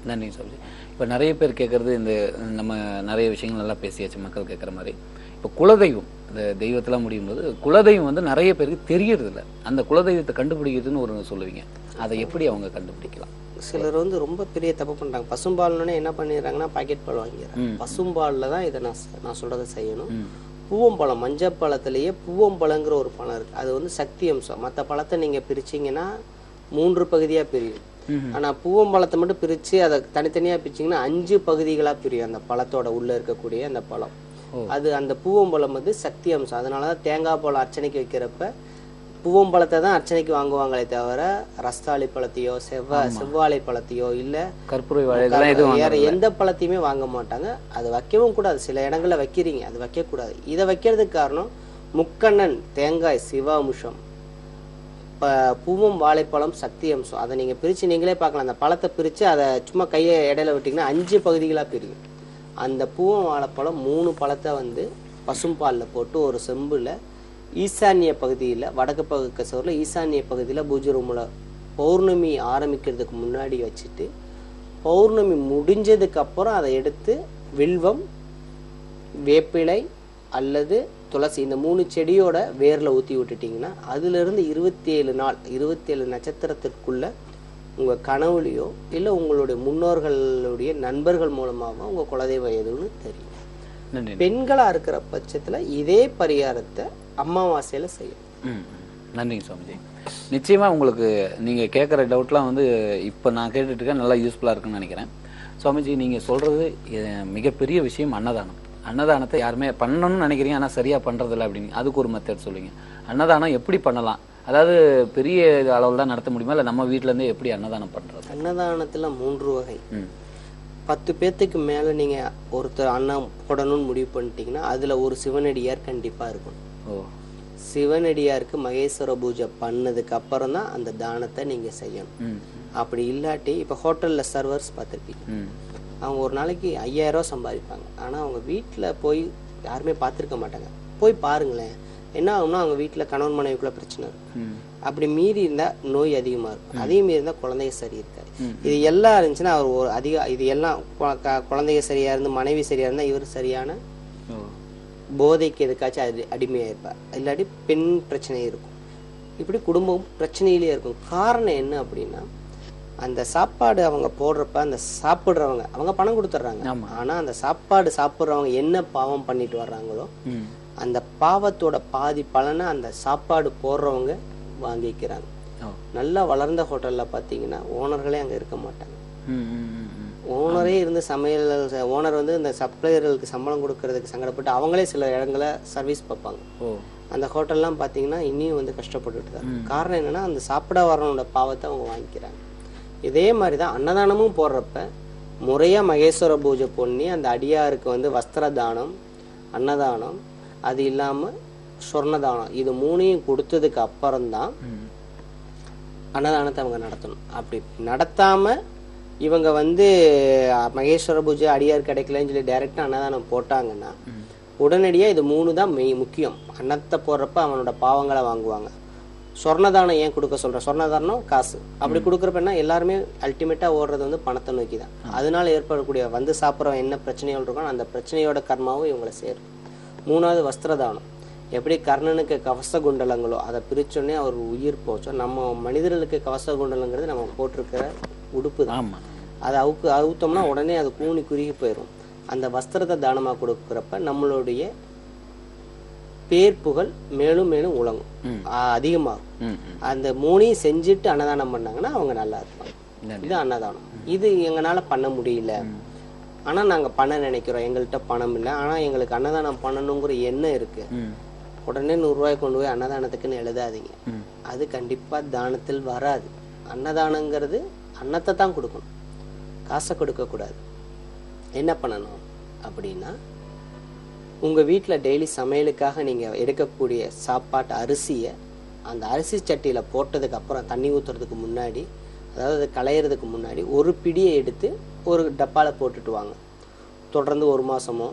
நன்றி சொல்லி. இப்போ நிறைய பேர் கேட்குறது இந்த நம்ம நிறைய விஷயங்கள் நல்லா பேசியாச்சு, மக்கள் கேட்குற மாதிரி. இப்போ குலதெய்வம் இந்த தெய்வத்தெல்லாம் முடியும் போது குலதெய்வம் வந்து நிறைய பேருக்கு தெரியறது இல்லை. அந்த குலதெய்வத்தை கண்டுபிடிக்கிறதுன்னு ஒரு சொல்லுவீங்க, அதை எப்படி அவங்க கண்டுபிடிக்கலாம்? சிலர் வந்து ரொம்ப பெரிய தப்பு பண்ணுறாங்க. பசும்பால்னே என்ன பண்ணிடுறாங்கன்னா பாக்கெட் பால் வாங்கிடுறாங்க. பசும்பாலில் தான் இதை நான் சொல்கிறத செய்யணும். பூவம்பழம், மஞ்சள் பழத்துலேயே பூவம்பழங்கிற ஒரு பழம் இருக்குது. அது வந்து சக்தி அம்சம். மற்ற பழத்தை நீங்கள் பிரிச்சிங்கன்னா 3 பகுதியாக பிரியும். ஆனால் பூவம்பழத்தை மட்டும் பிரித்து அதை தனித்தனியாக பிரிச்சிங்கன்னா 5 பகுதிகளாக பிரியும் அந்த பழத்தோட உள்ளே இருக்கக்கூடிய அந்த பழம். அது அந்த பூவம்பழம் வந்து சக்தி அம்சம். அதனால தான் தேங்காய் பழம் அர்ச்சனைக்கு வைக்கிறப்ப பூவம்பழத்தை தான் அர்ச்சனைக்கு வாங்குவாங்களே தவிர ரஸ்தாளி பழத்தையோ செவ்வாழை பழத்தையோ இல்லை வேற எந்த பழத்தையுமே வாங்க மாட்டாங்க. அது வைக்கவும் கூடாது. சில இடங்களில் வைக்கிறீங்க, அது வைக்கக்கூடாது. இதை வைக்கிறதுக்கு காரணம் முக்கண்ணன் தேங்காய் சிவாம்சம், பூவும் வாழைப்பழம் சக்தி அம்சம். அதை நீங்கள் பிரித்து நீங்களே பார்க்கலாம். அந்த பழத்தை பிரித்து அதை சும்மா கையை இடையில விட்டிங்கன்னா 5 பகுதிகளாக பிரியும். அந்த பூவும் வாழைப்பழம் 3 பழத்தை வந்து பசும்பாலில் போட்டு ஒரு செம்பில் ஈசானிய பகுதியில் வடக்கு பகுதி கசூரில் ஈசானிய பகுதியில் பூஜை ரூமில் பௌர்ணமி ஆரம்பிக்கிறதுக்கு முன்னாடி வச்சுட்டு பௌர்ணமி முடிஞ்சதுக்கு அப்புறம் அதை எடுத்து வில்வம், வேப்பிலை அல்லது துளசி இந்த 3 செடியோட வேரில் ஊற்றி விட்டுட்டிங்கன்னா அதுலேருந்து 27 நட்சத்திரத்திற்குள்ள உங்கள் கனவுலையோ இல்லை உங்களுடைய முன்னோர்களுடைய நண்பர்கள் மூலமாக உங்கள் குலதெய்வம் எதுன்னு தெரியும். பெண்களாக இருக்கிற பட்சத்தில் இதே பரிகாரத்தை அமாவாசையில் செய்யும். நன்றிங்க சுவாமிஜி. நிச்சயமாக உங்களுக்கு நீங்கள் கேட்குற டவுட்லாம் வந்து இப்போ நான் கேட்டுட்டு இருக்கேன், நல்லா யூஸ்ஃபுல்லாக இருக்குன்னு நினைக்கிறேன். சுவாமிஜி நீங்கள் சொல்கிறது மிகப்பெரிய விஷயம் அன்னதானம். அன்னதானத்தை யாருமே பண்ணணும்னு நினைக்கிறீங்க, ஆனால் சரியாக பண்ணுறதில்ல அப்படின்னு. அதுக்கு ஒரு மெத்தட் சொல்லுங்க. அன்னதானம் எப்படி பண்ணலாம்? அதாவது பெரிய அளவில் தான் நடத்த முடியுமா, இல்லை நம்ம வீட்டிலேருந்தே எப்படி அன்னதானம் பண்ணுறது? அன்னதானத்தில் 3 வகை. 10 பேர்த்துக்கு மேலே நீங்கள் ஒருத்தர் அன்னம் போடணும்னு முடிவு பண்ணிட்டீங்கன்னா அதில் ஒரு சிவனடியார் கண்டிப்பாக இருக்கணும். சிவனடியாருக்கு மகேஸ்வர பூஜை பண்ணதுக்கு அப்புறம் தான் அந்த தானத்தை நீங்கள் செய்யணும். அப்படி இல்லாட்டி இப்போ ஹோட்டலில் சர்வர்ஸ் பார்த்துருப்பீங்க, அவங்க ஒரு நாளைக்கு 5000 ரூபா சம்பாதிப்பாங்க. ஆனால் அவங்க வீட்டில் போய் யாருமே பார்த்துருக்க மாட்டாங்க. போய் பாருங்களேன், என்ன ஆகும்னா அவங்க வீட்டில் கணவன் மனைவிக்குள்ள பிரச்சனை இருக்கும். அப்படி மீறி இருந்தால் நோய் அதிகமாக இருக்கும். அதே மீறி இருந்தால் குழந்தைங்க சரி இருக்காது. இது எல்லாம் இருந்துச்சுன்னா அவர் ஒரு இது எல்லாம் குழந்தைங்க சரியாக இருந்து மனைவி சரியாக இருந்தால் இவர் சரியான போதைக்கு எதுக்காச்சும் அடிமையாக இருப்பார். இல்லாட்டி பெண் பிரச்சனை இருக்கும். இப்படி குடும்பம் பிரச்சனையிலே இருக்கும். காரணம் என்ன அப்படின்னா அந்த சாப்பாடு அவங்க போடுறப்ப அந்த சாப்பிட்றவங்க அவங்க பணம் கொடுத்துட்றாங்க. ஆனால் அந்த சாப்பாடு சாப்பிட்றவங்க என்ன பாவம் பண்ணிட்டு வர்றாங்களோ அந்த பாவத்தோட பாதி பலனை அந்த சாப்பாடு போடுறவங்க வாங்கிக்கிறாங்க. நல்லா வளர்ந்த ஹோட்டலில் பார்த்தீங்கன்னா ஓனர்களே அங்கே இருக்க மாட்டாங்க. ஓனரே இருந்து ஓனர் வந்து இந்த சப்ளையர்களுக்கு சம்பளம் கொடுக்கறதுக்கு சங்கடப்பட்டு அவங்களே சில இடங்களை சர்வீஸ் பார்ப்பாங்க. அந்த ஹோட்டல்லாம் பார்த்தீங்கன்னா இன்னும் வந்து கஷ்டப்பட்டுட்டு தான். காரணம் என்னன்னா அந்த சாப்பிட வரவனோட பாவத்தை அவங்க வாங்கிக்கிறாங்க. இதே மாதிரி தான் அன்னதானமும் போடுறப்ப முறையாக மகேஸ்வர பூஜை பண்ணி அந்த அடியாருக்கு வந்து வஸ்திர தானம், அன்னதானம், அது இல்லாமல் சொர்ணதானம், இது மூணையும் கொடுத்ததுக்கு அப்புறம்தான் அன்னதானத்தை அவங்க நடத்தணும். அப்படி நடத்தாமல் இவங்க வந்து மகேஸ்வர பூஜை அடியார் கிடைக்கலன்னு சொல்லி டைரெக்டாக அன்னதானம் போட்டாங்கன்னா உடனடியாக இது 3 தான் முக்கியம். அன்னத்தை போடுறப்ப அவனோட பாவங்களை வாங்குவாங்க. சொர்ணதானம் ஏன் கொடுக்க சொல்கிறேன்? சொர்ணதானம் காசு. அப்படி கொடுக்குறப்பன்னா எல்லாருமே அல்டிமேட்டாக ஓடுறது வந்து பணத்தை நோக்கி தான். அதனால ஏற்படக்கூடிய வந்து சாப்பிட்றவன் என்ன பிரச்சனைகள் இருக்கோ அந்த பிரச்சனையோட கர்மாவும் இவங்களை சேரும். 3வது வஸ்திரதானம். எப்படி கர்ணனுக்கு கவச குண்டலங்களோ அதை பிரிச்சோடனே அவர் உயிர் போச்சோ, நம்ம மனிதர்களுக்கு கவச குண்டலங்கிறது நம்ம போட்டிருக்கிற உடுப்பு தான். அதை அவுத்தோம்னா உடனே அது கூனி குறுகி போயிடும். அந்த வஸ்திரத்தை தானமாக கொடுக்குறப்ப நம்மளுடைய பேர் புகழ் மேலும் மேலும் உலகம் அதிகமாகும். அந்த 3ஐயும் செஞ்சுட்டு அன்னதானம் பண்ணாங்கன்னா அவங்க நல்லா இருப்பாங்க. இது அன்னதானம். இது எங்களால பண்ண முடியல, ஆனா நாங்க பண்ண நினைக்கிறோம், எங்கள்கிட்ட பணம் இல்லை, ஆனா எங்களுக்கு அன்னதானம் பண்ணணுங்கிற எண்ணம் இருக்கு. உடனே 100 ரூபாய் கொண்டு போய் அன்னதானத்துக்குன்னு எழுதாதீங்க. அது கண்டிப்பா தானத்தில் வராது. அன்னதானங்கிறது அன்னத்தை தான் கொடுக்கணும், காசை கொடுக்க கூடாது. என்ன பண்ணணும் அப்படின்னா, உங்க வீட்டில் டெய்லி சமையலுக்காக நீங்க எடுக்கக்கூடிய சாப்பாட்டு அரிசியை அந்த அரிசி சட்டியில போட்டதுக்கு அப்புறம் தண்ணி ஊத்துறதுக்கு முன்னாடி, அதாவது களையிறதுக்கு முன்னாடி ஒரு பிடியை எடுத்து ஒரு டப்பால போட்டுட்டு வாங்க. தொடர்ந்து 1 மாசமோ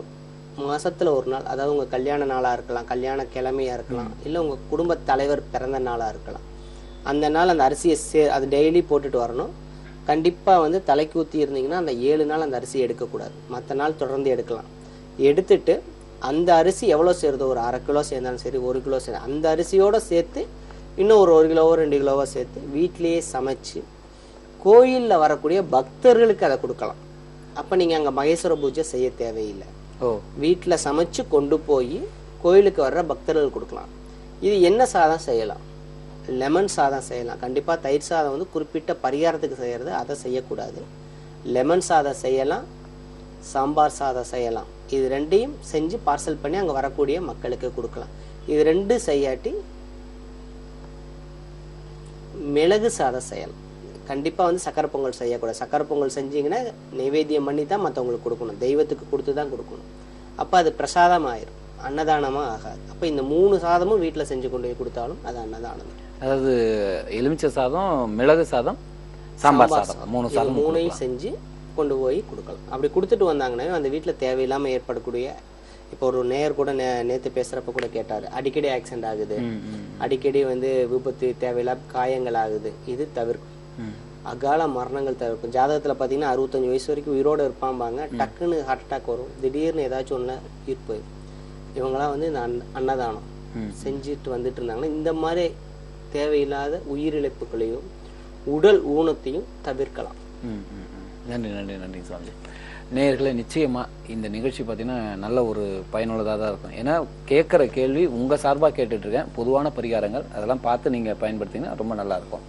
மாசத்துல 1 நாள், அதாவது உங்க கல்யாண நாளா இருக்கலாம், கல்யாண கிழமையா இருக்கலாம், இல்லை உங்க குடும்ப தலைவர் பிறந்த நாளா இருக்கலாம். அந்த நாள் அந்த அரிசியை அது டெய்லி போட்டுட்டு வரணும். கண்டிப்பா வந்து தலைக்கு ஊற்றி இருந்தீங்கன்னா அந்த 7 நாள் அந்த அரிசியை எடுக்கக்கூடாது. மற்ற நாள் தொடர்ந்து எடுக்கலாம். எடுத்துட்டு அந்த அரிசி எவ்வளோ சேருதோ, ஒரு 1/2 கிலோ சேர்ந்தாலும் சரி, 1 கிலோ சேர்ந்து அந்த அரிசியோட சேர்த்து இன்னும் ஒரு 1 கிலோவோ 2 கிலோவோ சேர்த்து வீட்டிலேயே சமைச்சு கோயிலில் வரக்கூடிய பக்தர்களுக்கு அதை கொடுக்கலாம். அப்போ நீங்கள் அங்கே மகேஸ்வர பூஜை செய்ய தேவையில்லை. வீட்டில் சமைச்சு கொண்டு போய் கோயிலுக்கு வர்ற பக்தர்கள் கொடுக்கலாம். இது என்ன சாதம் செய்யலாம்? லெமன் சாதம் செய்யலாம். கண்டிப்பாக தயிர் சாதம் வந்து குறிப்பிட்ட பரிகாரத்துக்கு செய்கிறது, அதை செய்யக்கூடாது. லெமன் சாதம் செய்யலாம், சாம்பார் சாதம் செய்யலாம். இது 2ஐயும் செஞ்சு பார்சல் பண்ணி அங்கே வரக்கூடிய மக்களுக்கு கொடுக்கலாம். இது 2 செய்யாட்டி மிளகு சாதம் செய்யலாம். கண்டிப்பாக வந்து சக்கரை பொங்கல் செய்யக்கூடாது. சக்கரை பொங்கல் செஞ்சீங்கன்னா நைவேத்தியம் பண்ணி தான் மற்றவங்களுக்கு கொடுக்கணும், தெய்வத்துக்கு கொடுத்து தான் கொடுக்கணும். அப்போ அது பிரசாதம் ஆயிரும், அன்னதானமாக ஆகாது. அப்போ இந்த 3 சாதமும் வீட்டில் செஞ்சு கொண்டு போய் கொடுத்தாலும் அது அன்னதானம். அதாவது எலுமிச்சை சாதம், மிளகு சாதம், சாம்பார் சாதம், 3 சாதம் 3ஐயும் செஞ்சு கொண்டு போய் கொடுக்கலாம். அப்படி கொடுத்துட்டு வந்தாங்கன்னா அந்த வீட்டில் தேவையில்லாமல் ஏற்படக்கூடிய, இப்போ ஒரு நேயர் கூட நேற்று பேசுகிறப்ப கூட கேட்டார், அடிக்கடி ஆக்சிடென்ட் ஆகுது, அடிக்கடி வந்து விபத்து, தேவையில்லாம காயங்கள் ஆகுது. இது தவிர்க்கும். அகால மரணங்கள் தவிர்க்கும். ஜாதகத்தில் பார்த்தீங்கன்னா 65 வயசு வரைக்கும் உயிரோடு இருப்பாம்பாங்க. டக்குன்னு ஹார்ட் அட்டாக் வரும், திடீர்னு ஏதாச்சும் ஒன்று உயிர் போயிடும். இவங்களாம் வந்து இந்த அன்னதானம் செஞ்சுட்டு வந்துட்டு இருந்தாங்கன்னா இந்த மாதிரி தேவையில்லாத உயிரிழப்புகளையும் உடல் ஊனத்தையும் தவிர்க்கலாம். நன்றி நன்றி நன்றி சுவாமி. நேயர்களே, நிச்சயமா இந்த நிகழ்ச்சி பார்த்தீங்கன்னா நல்ல ஒரு பயனுள்ளதாக தான் இருக்கும். ஏன்னா கேட்குற கேள்வி உங்கள் சார்பாக கேட்டுட்டு இருக்கேன், பொதுவான பரிகாரங்கள் அதெல்லாம் பார்த்து நீங்கள் பயன்படுத்திங்கன்னா ரொம்ப நல்லா இருக்கும்.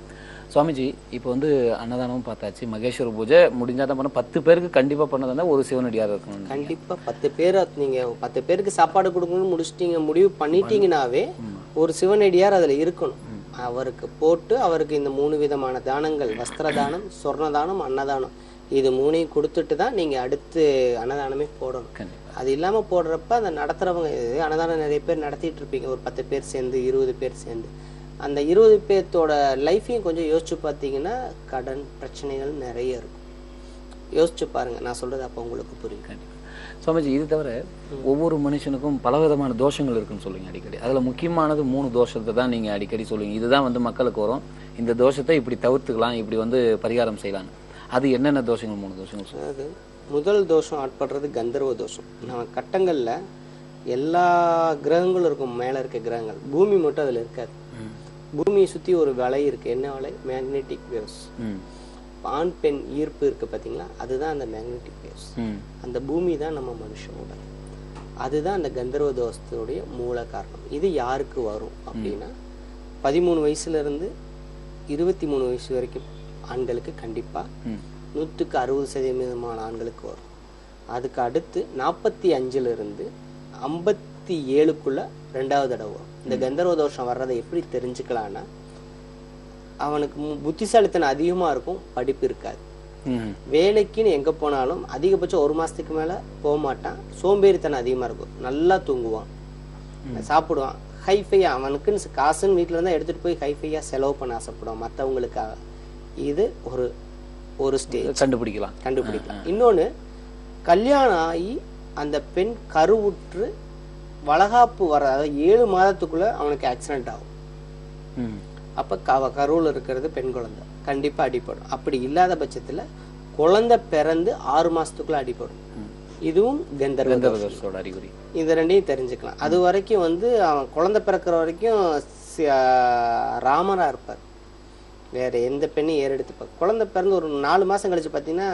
சுவாமிஜி, இப்போ வந்து அன்னதானமும் பார்த்தாச்சு, மகேஸ்வர பூஜை முடிஞ்சால் தான் பண்ண 10 பேருக்கு கண்டிப்பாக பண்ணதான் ஒரு சிவனடியார் இருக்கணும். கண்டிப்பாக 10 பேர் நீங்கள் 10 பேருக்கு சாப்பாடு கொடுக்கணும்னு முடிச்சிட்டீங்க, முடிவு பண்ணிட்டீங்கன்னாவே ஒரு சிவனடியார் அதில் இருக்கணும். அவருக்கு போட்டு அவருக்கு இந்த 3 விதமான தானங்கள், வஸ்திர தானம், சொர்ண தானம், அன்னதானம், இது 3ஐயும் கொடுத்துட்டு தான் நீங்கள் அடுத்து அன்னதானமே போடணும். அது இல்லாமல் போடுறப்ப அந்த நடத்துகிறவங்க, அன்னதானம் நிறைய பேர் நடத்திட்டு இருப்பீங்க, ஒரு 10 பேர் சேர்ந்து 20 பேர் சேர்ந்து, அந்த 20 பேர்த்தோட லைஃப்பையும் கொஞ்சம் யோசிச்சு பார்த்தீங்கன்னா கடன் பிரச்சனைகள் நிறைய இருக்கும். யோசிச்சு பாருங்க, நான் சொல்றது அப்போ உங்களுக்கு புரியும். சுவாமிஜி, இது தவிர ஒவ்வொரு மனுஷனுக்கும் பலவிதமான தோஷங்கள் இருக்குன்னு சொல்லுங்க அடிக்கடி. அதுல முக்கியமானது 3 தோஷத்தை தான் நீங்க அடிக்கடி சொல்லுவீங்க. இதுதான் வந்து மக்களுக்கு வரும், இந்த தோஷத்தை இப்படி தவிர்த்துக்கலாம், இப்படி வந்து பரிகாரம் செய்யலாம். அது என்னென்ன தோஷங்கள்? 3 தோஷங்கள் சொல்லுங்க. அது முதல் தோஷம் ஆட்படுறது கந்தர்வ தோஷம். நம்ம கட்டங்கள்ல எல்லா கிரகங்களும் இருக்கும், மேல இருக்க கிரகங்கள், பூமி மட்டும் அதுல இருக்காது. பூமியை சுத்தி ஒரு வலை இருக்கு. என்ன வலை? Magnetic waves. ஆண் பெண் ஈர்ப்பு இருக்கு பாத்தீங்களா, அதுதான் அந்த மேக்னெட்டிக் வேவ்ஸ். அந்த பூமி தான் நம்ம மனுஷனோட. அதுதான் அந்த கந்தர்வ தோஷத்தினுடைய மூல காரணம். இது யாருக்கு வரும் அப்படின்னா 13 வயசுல இருந்து 23 வயசு வரைக்கும் ஆண்களுக்கு கண்டிப்பா 100க்கு 60% ஆண்களுக்கு வரும். அதுக்கு அடுத்து 45ல இருந்து 57க்குள்ள 2வது தடவை வரும். இந்த கந்தர்வ தோஷம் வர்றதை எப்படி தெரிஞ்சுக்கலாம்னா, அவனுக்கு புத்திசாலித்தனம் அதிகமா இருக்கும், படிப்பு இருக்காது. வேலைக்குன்னு எங்க போனாலும் அதிகபட்சம் 1 மாசத்துக்கு மேல போக மாட்டான். சோம்பேறித்தனம் அதிகமா இருக்கும். நல்லா தூங்குவான், சாப்பிடுவான். ஹைஃபையா அவனுக்குன்னு காசுன்னு வீட்டுல இருந்தா எடுத்துட்டு போய் ஹைஃபையா செலவு பண்ண ஆசைப்படுவான் மற்றவங்களுக்காக. இது ஒரு ஸ்டேஜ் கண்டுபிடிக்கலாம். இன்னொன்னு, கல்யாணம் ஆகி அந்த பெண் கருவுற்று வளகாப்பு வர 7 மாதத்துக்குள்ள அவனுக்கு ஆக்சிடென்ட் ஆகும். அப்ப கருவில் இருக்கிறது பெண் குழந்தை, கண்டிப்பா அடிபடும். அப்படி இல்லாத பட்சத்துல குழந்தை பிறந்து 6 மாசத்துக்குள்ள அடிபடும். இதுவும் கந்தர்வ அறிகுறி. இது ரெண்டையும் தெரிஞ்சுக்கலாம். அது வரைக்கும் அவன் குழந்தை பிறக்கிற வரைக்கும் ராமரா இருப்பார், வேற எந்த பெண்ணையும் ஏறெடுத்துப்பார். குழந்தை பிறந்து ஒரு 4 மாசம் கழிச்சு பாத்தீங்கன்னா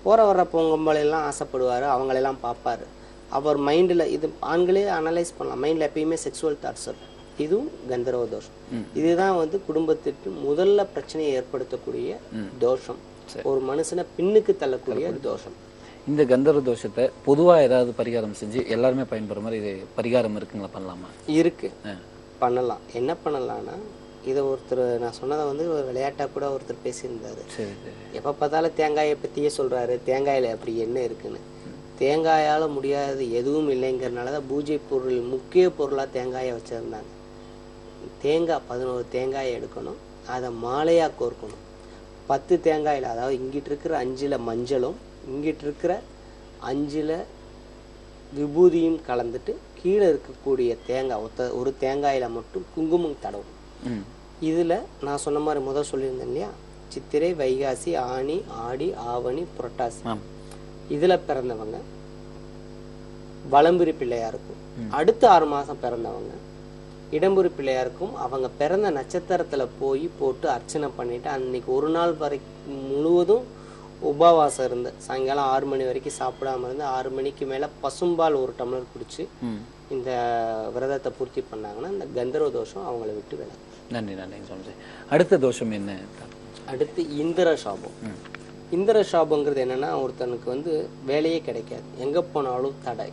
போற வர்ற பொங்கம்பளையெல்லாம் ஆசைப்படுவாரு, அவங்களெல்லாம் பார்ப்பாரு. அவர் மைண்டில் இது ஆண்களே அனலைஸ் பண்ணலாம், மைண்டில் எப்பயுமே செக்ஸுவல் தாட்ஸ் இருக்கும். இதுவும் கந்தர்வ தோஷம். இதுதான் குடும்பத்திற்கு முதல்ல பிரச்சனையை ஏற்படுத்தக்கூடிய தோஷம், ஒரு மனுஷனை பின்னுக்கு தள்ளக்கூடிய தோஷம். இந்த கந்தர்வ தோஷத்தை பொதுவா ஏதாவது பரிகாரம் செஞ்சு எல்லாருமே பயன்படுற மாதிரி இது பரிகாரம் இருக்குங்களா? பண்ணலாமா? இருக்கு, பண்ணலாம். என்ன பண்ணலாம்னா, இதை ஒருத்தர் நான் சொன்னதை ஒரு விளையாட்டா கூட ஒருத்தர் பேசியிருந்தாரு. எப்ப பார்த்தாலும் தேங்காயை பத்தியே சொல்றாரு, தேங்காயில அப்படி என்ன இருக்குன்னு. தேங்காயால முடியாது எதுவும் இல்லைங்கிறதுனாலதான் பூஜை பொருள் முக்கிய பொருளா தேங்காயை வச்சிருந்தாங்க. தேங்காய் 11 தேங்காயை எடுக்கணும், அதை மாலையா கோர்க்கணும். 10 தேங்காயில, அதாவது இங்கிட்டு இருக்கிற 5ல மஞ்சளும் இங்கிட்டு இருக்கிற 5ல விபூதியும் கலந்துட்டு கீழே இருக்கக்கூடிய தேங்காய் ஒரு தேங்காயில மட்டும் குங்குமம் தடவும். இதுல நான் சொன்ன மாதிரி முதல் சொல்லியிருந்தேன் இல்லையா, சித்திரை, வைகாசி, ஆனி, ஆடி, ஆவணி, புரட்டாசி, இதுல பிறந்தவங்க வலம்புரி பிள்ளையாருக்கும், அடுத்த 6 மாசம் பிறந்தவங்க இடம்புரி பிள்ளையாருக்கும் அவங்க பிறந்த நட்சத்திரத்துல போய் போட்டு அர்ச்சனை பண்ணிட்டு அன்னைக்கு ஒரு நாள் வரைக்கும் முழுவதும் உபவாசம் இருந்து சாயங்காலம் 6 மணி வரைக்கும் சாப்பிடாம இருந்து 6 மணிக்கு மேல பசும்பால் 1 டம்ளர் குடிச்சு இந்த விரதத்தை பூர்த்தி பண்ணாங்கன்னா இந்த கந்தர்வ தோஷம் அவங்கள விட்டு விலகும். நன்றி நன்றி சொல்லுங்க. அடுத்த தோஷம் என்ன? அடுத்து இந்திர சாபம். இந்திர சாபங்கிறது என்னன்னா, ஒருத்தனுக்கு வேலையே கிடைக்காது, எங்க போனாலும் தடை.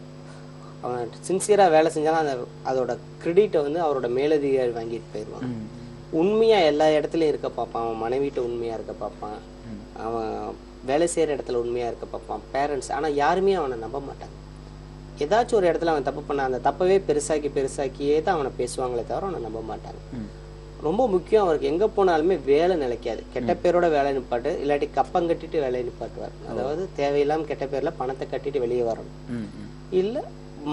அவன் சின்சியரா வேலை செஞ்சாலும் அதோட கிரெடிட்டை அவரோட மேலதிகாரி வாங்கிட்டு போயிடுவான். உண்மையா எல்லா இடத்துலயும் இருக்க பார்ப்பான், அவன் மனைவிட்ட உண்மையா இருக்க பார்ப்பான், அவன் வேலை செய்யற இடத்துல உண்மையா இருக்க பார்ப்பான், பேரண்ட்ஸ். ஆனா யாருமே அவனை நம்ப மாட்டாங்க. ஏதாச்சும் ஒரு இடத்துல அவன் தப்பு பண்ண அந்த தப்பவே பெருசாக்கியே தான் அவனை பேசுவாங்களே தவிர அவனை நம்ப மாட்டாங்க. ரொம்ப முக்கியம், அவருக்கு எங்க போனாலுமே வேலை நிலைக்காது. கெட்ட பேரோட வேலை நிப்பாட்டு, இல்லாட்டி கப்பம் கட்டிட்டு வேலையை நிப்பாட்டுவார். அதாவது தேவையில்லாம கெட்ட பேர்ல பணத்தை கட்டிட்டு வெளியே வரணும். இல்ல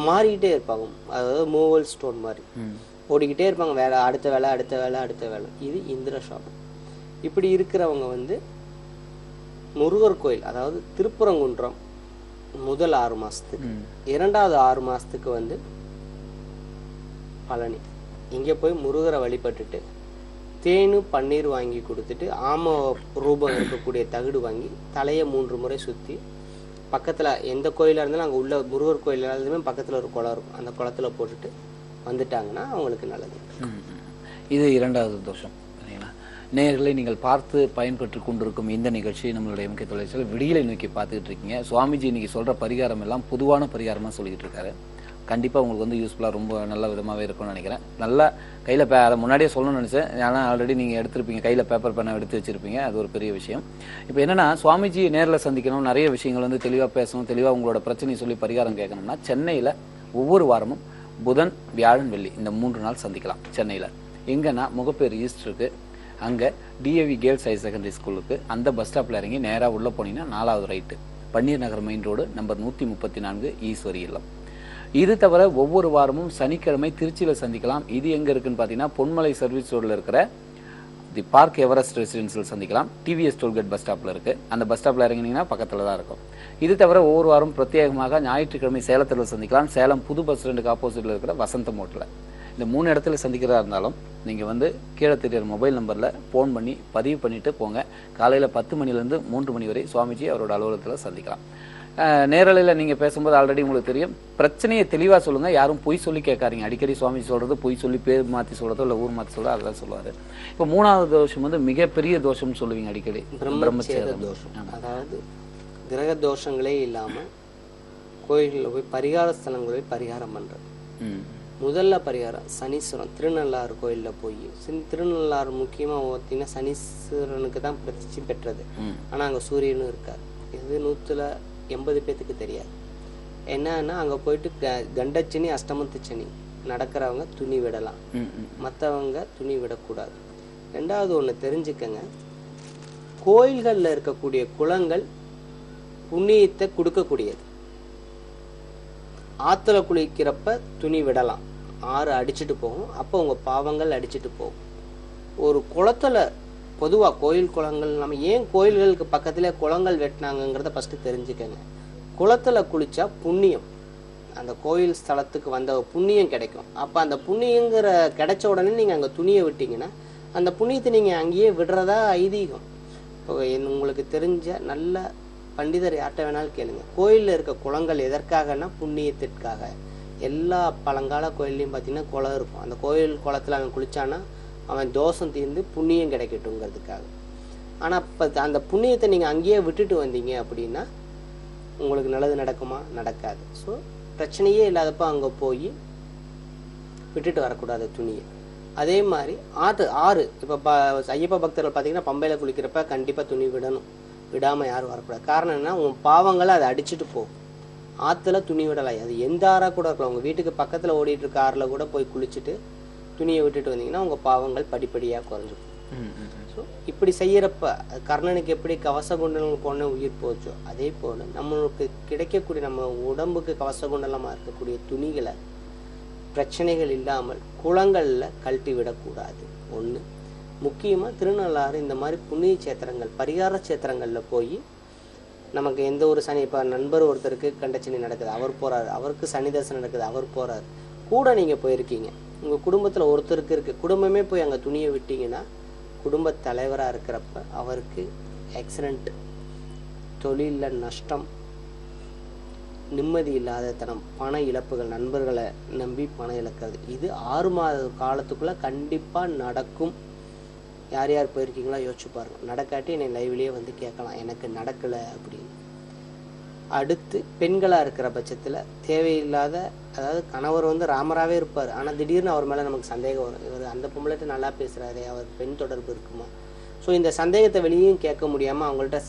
மாறிக்கிட்டே இருப்பாங்க, அதாவது மூவல் ஸ்டோன் மாதிரி ஓடிக்கிட்டே இருப்பாங்க, வேலை அடுத்த வேலை அடுத்த வேலை அடுத்த வேலை. இது இந்திர சாபம். இப்படி இருக்கிறவங்க முருகர் கோயில், அதாவது திருப்பரங்குன்றம் முதல் 6 மாசத்துக்கு, 2வது 6 மாசத்துக்கு பழனி, இங்க போய் முருகரை வழிபட்டுட்டு தேனு பன்னீர் வாங்கி கொடுத்துட்டு ஆம ரூபம் இருக்கக்கூடிய தகுடு வாங்கி தலையை 3 முறை சுத்தி, பக்கத்துல எந்த கோயிலா இருந்தாலும் அங்க உள்ள முருகர் கோயில் எல்லாத்துமே பக்கத்துல ஒரு குளம் இருக்கும், அந்த குளத்துல போட்டுட்டு வந்துட்டாங்கன்னா அவங்களுக்கு நல்லது. இது 2வது தோஷம். நேயர்களை நீங்கள் பார்த்து பயன்பெற்று கொண்டிருக்கும் இந்த நிகழ்ச்சி நம்மளுடைய எம்கே தொலைக்காட்சியில் விடியலை நோக்கி பார்த்துக்கிட்டு இருக்கீங்க. சுவாமிஜி இன்னைக்கு சொல்ற பரிகாரம் எல்லாம் பொதுவான பரிகாரமா சொல்லிட்டு இருக்காரு. கண்டிப்பாக உங்களுக்கு யூஸ்ஃபுல்லாக ரொம்ப நல்ல விதமாகவே இருக்கும்னு நினைக்கிறேன். நல்லா கையில் அதை முன்னாடியே சொல்லணும்னு நினச்சேன், ஏன்னா ஆல்ரெடி நீங்கள் எடுத்திருப்பீங்க, கையில் பேப்பர் பெண்ணை எடுத்து வச்சுருப்பீங்க, அது ஒரு பெரிய விஷயம். இப்போ என்னென்னா, சுவாமிஜி நேரில் சந்திக்கணும், நிறைய விஷயங்கள் தெளிவாக பேசணும், தெளிவாக உங்களோட பிரச்சனையை சொல்லி பரிகாரம் கேட்கணும்னா சென்னையில் ஒவ்வொரு வாரமும் புதன், வியாழன், வெள்ளி இந்த 3 நாள் சந்திக்கலாம். சென்னையில் எங்கன்னா முகப்பேர் ஈஸ்ட் இருக்குது, அங்கே டிஏவி கேர்ள்ஸ் ஹையர் செகண்டரி ஸ்கூலுக்கு அந்த பஸ் ஸ்டாப்பில் இறங்கி நேராக உள்ளே போனீங்கன்னா 4வது right, Panneer Nagar main road, number 134, Eswari இல்லம். இது தவிர ஒவ்வொரு வாரமும் சனிக்கிழமை திருச்சியில் சந்திக்கலாம். இது எங்கே இருக்குன்னு பார்த்தீங்கன்னா, பொன்மலை சர்வீஸ் ரோடில் இருக்கிற தி பார்க் எவரெஸ்ட் ரெசிடென்சியில் சந்திக்கலாம். டிவிஎஸ் டோல்கேட் பஸ் ஸ்டாப்பில் இருக்குது, அந்த பஸ் ஸ்டாப்பில் இறங்கினீங்கன்னா பக்கத்தில் தான் இருக்கும். இது தவிர ஒவ்வொரு வாரம் பிரத்யேகமாக ஞாயிற்றுக்கிழமை சேலத்தில் சந்திக்கலாம். சேலம் புது பஸ் ஸ்டாண்டுக்கு ஆப்போசிட்டில் இருக்கிற வசந்த மோட்டில். இந்த 3 இடத்துல சந்திக்கிறதா இருந்தாலும் நீங்கள் கீழே தெரியிற மொபைல் நம்பரில் ஃபோன் பண்ணி பதிவு பண்ணிவிட்டு போங்க. காலையில் 10 மணிலேருந்து 3 மணி வரை சுவாமிஜி அவரோட அலுவலகத்தில் சந்திக்கலாம். நேரலையில் நீங்கள் பேசும்போது ஆல்ரெடி உங்களுக்கு தெரியும், பிரச்சனையை தெளிவாக சொல்லுங்கள், யாரும் பொய் சொல்லி கேட்காதீங்க. அடிக்கடி சுவாமி சொல்கிறது பொய் சொல்லி பேர் மாற்றி சொல்கிறதோ இல்லை ஊர் மாற்றி சொல்கிறதோ அதெல்லாம் சொல்லுவார். இப்போ 3வது தோஷம் மிகப்பெரிய தோஷம்னு சொல்லுவீங்க அடிக்கடி, பிரம்மச்சேத தோஷம். அதாவது கிரக தோஷங்களே இல்லாமல் கோயில்களில் போய் பரிகார ஸ்தலங்களை பரிகாரம் பண்ணுறது. முதல்ல பரிகாரம் சனீஸ்வரன் திருநள்ளாறு கோயிலில் போய் திருநள்ளாறு முக்கியமாக பார்த்தீங்கன்னா சனீஸ்வரனுக்கு தான் பிரசித்தி பெற்றது. ஆனால் அங்கே சூரியனும் இருக்கார். இது 180 பேத்துக்கு தெரியாது. என்னன்னா அங்கே போயிட்டு கண்டச்சனி அஷ்டமத்து சனி நடக்கிறவங்க துணி விடலாம், மற்றவங்க துணி விடக்கூடாது. ரெண்டாவது ஒன்று தெரிஞ்சுக்கங்க, கோயில்களில் இருக்கக்கூடிய குளங்கள் புண்ணியத்தை கொடுக்கக்கூடியது. ஆற்றுல குளிக்கிறப்ப துணி விடலாம், ஆறு அடிச்சுட்டு போகும், அப்போ உங்கள் பாவங்கள் அடிச்சுட்டு போகும். ஒரு குளத்துல பொதுவாக கோயில் குளங்கள் நம்ம ஏன் கோயில்களுக்கு பக்கத்துல குளங்கள் வெட்டினாங்கிறத ஃபஸ்ட்டு தெரிஞ்சுக்கங்க. குளத்துல குளிச்சா புண்ணியம், அந்த கோயில் ஸ்தலத்துக்கு வந்த புண்ணியம் கிடைக்கும். அப்போ அந்த புண்ணியங்கிற கிடைச்ச உடனே நீங்கள் அங்கே துணியை விட்டீங்கன்னா அந்த புண்ணியத்தை நீங்கள் அங்கேயே விடுறதா ஐதீகம். இப்போ உங்களுக்கு தெரிஞ்ச நல்ல பண்டிதர் யார்கிட்ட வேணாலும் கேளுங்க, கோயிலில் இருக்க குளங்கள் எதற்காகனா புண்ணியத்திற்காக. எல்லா பழங்கால கோயில்லையும் பார்த்தீங்கன்னா குளம் இருக்கும். அந்த கோயில் குளத்தில் அவன் குளிச்சானா அவன் தோஷம் தீர்ந்து புண்ணியம் கிடைக்கட்டுங்கிறதுக்காக. ஆனால் இப்போ அந்த புண்ணியத்தை நீங்கள் அங்கேயே விட்டுட்டு வந்தீங்க அப்படின்னா உங்களுக்கு நல்லது நடக்குமா? நடக்காது. ஸோ பிரச்சனையே இல்லாதப்போ அங்கே போய் விட்டுட்டு வரக்கூடாது துணியை. அதே மாதிரி ஆறு இப்போ ஐயப்ப பக்தர்கள் பார்த்தீங்கன்னா பம்பையில் குளிக்கிறப்ப கண்டிப்பாக துணி விடணும், விடாமல் யாரும் வரக்கூடாது. காரணம் என்ன, உன் பாவங்களை அதை அடிச்சுட்டு போகும். ஆற்றுல துணி விடலாம், அது எந்த ஆறாக கூட இருக்கலாம். உங்கள் வீட்டுக்கு பக்கத்தில் ஓடிட்டு இருக்க ஆறில் கூட போய் குளிச்சுட்டு துணியை விட்டுட்டு வந்தீங்கன்னா உங்கள் பாவங்கள் படிப்படியாக குறைஞ்சிக்கும். ஸோ இப்படி செய்யறப்ப கர்ணனுக்கு எப்படி கவச குண்டலம் போன உயிர் போச்சோ அதே போல் நம்மளுக்கு கிடைக்கக்கூடிய நம்ம உடம்புக்கு கவச குண்டலமாக இருக்கக்கூடிய துணிகளை பிரச்சனைகள் இல்லாமல் குளங்களில் கழட்டி விடக்கூடாது. ஒன்று முக்கியமாக திருநள்ளாறு இந்த மாதிரி புண்ணிய சேத்திரங்கள் பரிகார சேத்திரங்களில் போய் நமக்கு எந்த ஒரு சனி, இப்போ நண்பர் ஒருத்தருக்கு கண்டச்சனி நடக்குது அவர் போகிறாரு, அவருக்கு சனி தசை நடக்குது அவர் போகிறாரு, கூட நீங்கள் போயிருக்கீங்க, உங்கள் குடும்பத்தில் ஒருத்தருக்கு இருக்குது, குடும்பமே போய் அங்கே துணியை விட்டீங்கன்னா குடும்ப தலைவராக இருக்கிறப்ப அவருக்கு ஆக்சிடெண்ட், தொழிலில் நஷ்டம், நிம்மதி இல்லாத தனம், பண இழப்புகள், நண்பர்களை நம்பி பணம் இழக்கிறது, இது 6 மாத காலத்துக்குள்ளே கண்டிப்பாக நடக்கும். யார் யார் போயிருக்கீங்களோ யோசிச்சு பாருங்க. நடக்காட்டி என்னை லைவ்லேயே வந்து கேட்கலாம் எனக்கு நடக்கலை அப்படின்னு. அடுத்து பெண்களாக இருக்கிற பட்சத்தில் தேவையில்லாத, அதாவது கணவர் வந்து ராமராகவே இருப்பார், ஆனால் திடீர்னு அவர் மேலே நமக்கு சந்தேகம் வரும், இவர் அந்த பொம்பளைட்டு நல்லா பேசுகிறாரே, அவர் பெண் தொடர்பு இருக்குமா? ஸோ இந்த சந்தேகத்தை வெளியும் கேட்க முடியாமல் அவங்கள்ட்ட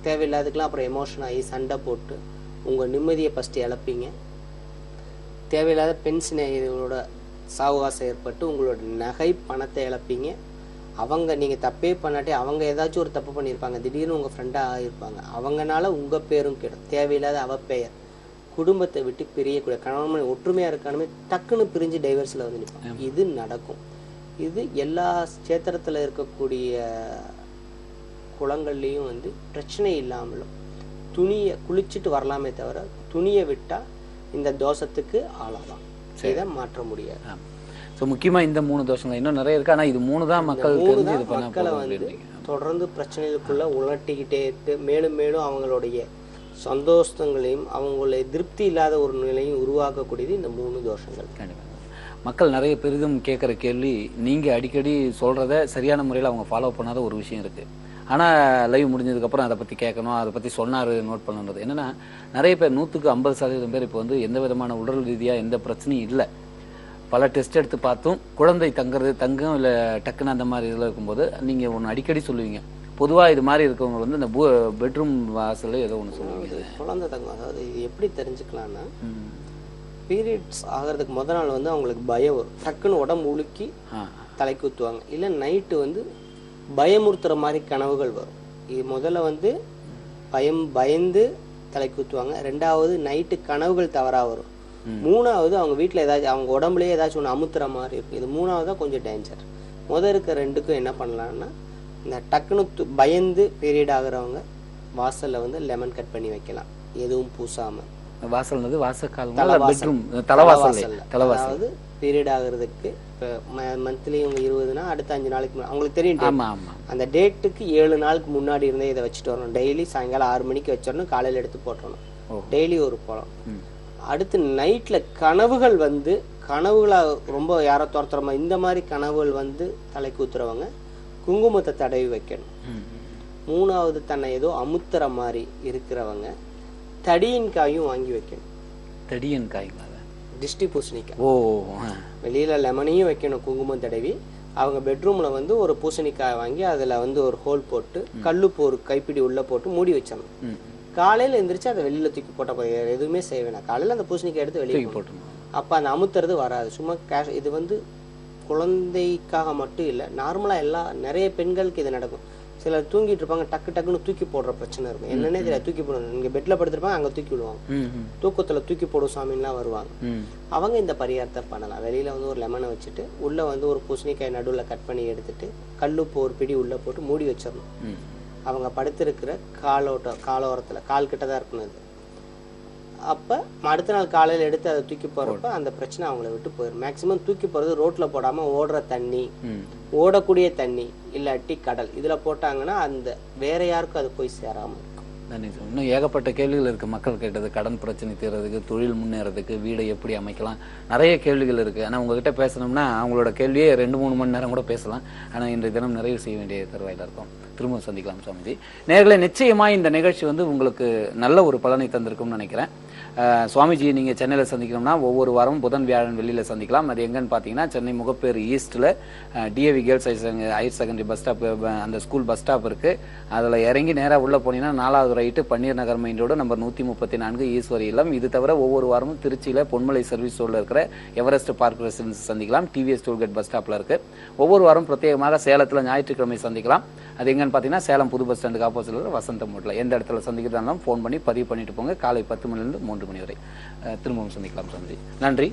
தேவையில்லாதுக்கெல்லாம் அப்புறம் எமோஷன் ஆகி சண்டை போட்டு உங்கள் நிம்மதியை ஃபஸ்ட்டு இழப்பீங்க. தேவையில்லாத பெண் சினைகளோட சாவகாசம் ஏற்பட்டு உங்களோட நகை பணத்தை இழப்பீங்க. அவங்க நீங்கள் தப்பே பண்ணாட்டி அவங்க ஏதாச்சும் ஒரு தப்பு பண்ணியிருப்பாங்க, திடீர்னு உங்கள் ஃப்ரெண்டாக ஆகியிருப்பாங்க, அவங்கனால உங்கள் பேரும் கெடும். தேவையில்லாத அவப்பெயர், குடும்பத்தை விட்டு பிரியக்கூடிய கணவன் ஒற்றுமையாக இருக்கானுமே டக்குன்னு பிரிஞ்சு டைவர்ஸில் வந்து நிற்பாங்க. இது நடக்கும். இது எல்லா சேத்திரத்தில் இருக்கக்கூடிய குளங்கள்லேயும் வந்து பிரச்சனை இல்லாமலும் துணியை குளிச்சுட்டு வரலாமே தவிர துணியை விட்டால் இந்த தோஷத்துக்கு ஆளாகலாம், இதை மாற்ற முடியாது. ஸோ முக்கியமாக இந்த 3 தோஷங்கள் இன்னும் நிறைய இருக்கு, ஆனால் இது 3 தான் மக்கள் தெரிஞ்சு இது பண்ண மக்களை வந்து தொடர்ந்து பிரச்சனைகளுக்குள்ள உலட்டிக்கிட்டே இருக்கு. மேலும் மேலும் அவங்களுடைய சந்தோஷங்களையும் அவங்களுடைய திருப்தி இல்லாத ஒரு நிலையும் உருவாக்கக்கூடியது இந்த 3 தோஷங்கள். கண்டிப்பாக மக்கள் நிறைய பெரிதும் கேட்குற கேள்வி, நீங்கள் அடிக்கடி சொல்கிறத சரியான முறையில் அவங்க ஃபாலோ பண்ணாத ஒரு விஷயம் இருக்குது, ஆனால் லைவ் முடிஞ்சதுக்கப்புறம் அதை பற்றி கேட்கணும், அதை பற்றி சொன்னார் நோட் பண்ணுறது என்னென்னா, நிறைய பேர் 100க்கு 50% பேர் இப்போ வந்து எந்த விதமான உடல் ரீதியாக எந்த பிரச்சனையும் இல்லை, பல டெஸ்ட் எடுத்து பார்த்தும் குழந்தை தங்கும் இல்லை டக்குன்னு அந்த மாதிரி இதில் இருக்கும்போது நீங்கள் ஒன்று அடிக்கடி சொல்லுவீங்க, பொதுவாக இது மாதிரி இருக்கவங்க வந்து இந்த பெட்ரூம் வாசலில் ஏதோ ஒன்று சொல்லுவீங்க குழந்தை தங்கம். அதாவது இது எப்படி தெரிஞ்சுக்கலான்னா, பீரியட்ஸ் ஆகிறதுக்கு முதல் நாள் வந்து அவங்களுக்கு பயம் வரும், டக்குன்னு உடம்பு உலுக்கி தலைக்கு ஊற்றுவாங்க, இல்லை நைட்டு வந்து பயமுறுத்துகிற மாதிரி கனவுகள் வரும். இது முதல்ல வந்து பயந்து தலைக்கு ஊற்றுவாங்க, ரெண்டாவது நைட்டு கனவுகள் தவறாக வரும், மூணாவது அவங்க வீட்டில் ஏதாச்சும் அவங்க உடம்புலேயே ஏதாச்சும் ஒன்று அமுத்துற மாதிரி இருக்கும். இது 3ஆவதாக கொஞ்சம் டேஞ்சர். இருக்க 2க்கும் என்ன பண்ணலான்னா, இந்த டக்குன்னு பயந்து பீரியட் ஆகுறவங்க வாசலில் வந்து லெமன் கட் பண்ணி வைக்கலாம், எதுவும் பூசாமல். வாசல்னது வாசக்கால் தலைவாசல், அதாவது பீரியட் ஆகுறதுக்கு இப்போ மந்த்லி இவங்க 20னா அடுத்த 5 நாளைக்கு அவங்களுக்கு தெரியும், அந்த டேட்டுக்கு 7 நாளுக்கு முன்னாடி இருந்தே இதை வச்சுட்டு வரணும். டெய்லி சாயங்காலம் 6 மணிக்கு வச்சிடணும், காலையில் எடுத்து போட்டணும், டெய்லி ஒரு பழம். அடுத்து நைட்டில் கனவுகள் வந்து கனவுகளாக ரொம்ப யாரோ துரத்துறமா இந்த மாதிரி கனவுகள் வந்து தலைக்கு ஊத்துறவங்க குங்குமத்தை தடவி வைக்கணும். 3ஆவது தன்னை ஏதோ அமுத்துற மாதிரி இருக்கிறவங்க தடியின் காயும் வாங்கி வைக்கணும். தடியின் காய் திஷ்டி பூசணிக்காய். ஓ. வெளியில லெமனையும் வைக்கணும் குங்குமம் தடவி. அவங்க பெட்ரூம்ல வந்து ஒரு பூசணிக்காய் வாங்கி அதுல வந்து ஒரு ஹோல் போட்டு கல்லுப்பு ஒரு கைப்பிடி உள்ள போட்டு மூடி வச்சிடணும். காலையில எந்திரிச்சு அதை வெளியில தூக்கி போட்ட போய் எதுவுமே செய்ய வேணாம். காலையில அந்த பூசணிக்காய் எடுத்து வெளியே போட்டணும். அப்ப அந்த அமுத்துறது வராது. சும்மா கேஷ். இது வந்து குழந்தைக்காக மட்டும் இல்லை, நார்மலா நிறைய பெண்களுக்கு இது நடக்கும். சிலர் தூங்கிட்டு இருப்பாங்க, டக்குன்னு தூக்கி போடுற பிரச்சனை இருக்கும். என்னன்னே தெரியல, தூக்கி போடணும். நீங்க பெட்ல படுத்திருப்பாங்க, அங்க தூக்கி விடுவாங்க. தூக்கத்துல தூக்கி போடும் சாமின்லாம் வருவாங்க. அவங்க இந்த பரிகாரத்தை பண்ணலாம். வெளியில வந்து ஒரு லெமனை வச்சுட்டு உள்ள வந்து ஒரு பூசணிக்காய் நடுவில் கட் பண்ணி எடுத்துட்டு கல்லுப்பு ஒரு பிடி உள்ள போட்டு மூடி வச்சிடணும். அவங்க படுத்திருக்கிற காலோரத்துல கால் கிட்ட தான் இருக்கணும் இது. அப்ப அடுத்த நாள் காலையில எடுத்து அதை தூக்கி போறப்ப அந்த பிரச்சனை அவங்கள விட்டு போயிடும். மேக்சிமம் தூக்கி போறது ரோட்ல போடாம ஓடுற தண்ணி, ஓடக்கூடிய தண்ணி, இல்லாட்டி கடல், இதுல போட்டாங்கன்னா அந்த வேற யாருக்கும் அது போய் சேராம இருக்கும். இன்னும் ஏகப்பட்ட கேள்விகள் இருக்கு. மக்கள் கேட்டது கடன் பிரச்சனை தீர்றதுக்கு, தொழில் முன்னேறதுக்கு, வீடை எப்படி அமைக்கலாம், நிறைய கேள்விகள் இருக்கு. ஆனா உங்ககிட்ட பேசணும்னா அவங்களோட கேள்வியே 2-3 மணி நேரம் கூட பேசலாம். ஆனா இன்றைய தினம் நிறைவு செய்ய வேண்டிய தருவாயில இருக்கும். திரும்ப சந்திக்கலாம் சுவாமிஜி. நேயர்களே, நிச்சயமா இந்த நிகழ்ச்சி வந்து உங்களுக்கு நல்ல ஒரு பலனை தந்திருக்கும்னு நினைக்கிறேன். சுவாமிஜி நீங்க சென்னையில சந்திக்கணும்னா ஒவ்வொரு வாரமும் புதன் வியாழன் வெள்ளியில சந்திக்கலாம். அது எங்கன்னு பாத்தீங்கன்னா சென்னை முகப்பேர் ஈஸ்ட்ல DAV girls higher secondary bus stop, அந்த ஸ்கூல் பஸ் ஸ்டாப் இருக்கு. அதுல இறங்கி நேரா உள்ள போனீங்கன்னா 4வது right Panneer Nagar main road number 134 Eswari இல்லம். இது தவிர ஒவ்வொரு வாரமும் திருச்சியில பொன்மலை சர்வீஸ் ரோட்ல இருக்கிற எவரெஸ்ட் பார்க் ரெசிடென்ஸ் சந்திக்கலாம். டிவிஎஸ் டோல்கேட் பஸ் ஸ்டாப்ல இருக்கு. ஒவ்வொரு வாரம் பிரத்யேகமாக சேலத்துல ஞாயிற்றுக்கிழமை சந்திக்கலாம். அது எங்கன்னு பாத்தீங்கன்னா சேலம் புது பஸ் ஸ்டாண்டுக்கு ஆப்போசிட்ல இருக்கிற வசந்தம் ஹோட்டல். எந்த இடத்துல சந்திக்கிறதாலும் ஃபோன் பண்ணி பதிவு பண்ணிட்டு போங்க. காலை 10 மணிலிருந்து 3 மணி வரை. திரும்பவும் சந்திக்கலாம் சுவாமிஜி. நன்றி.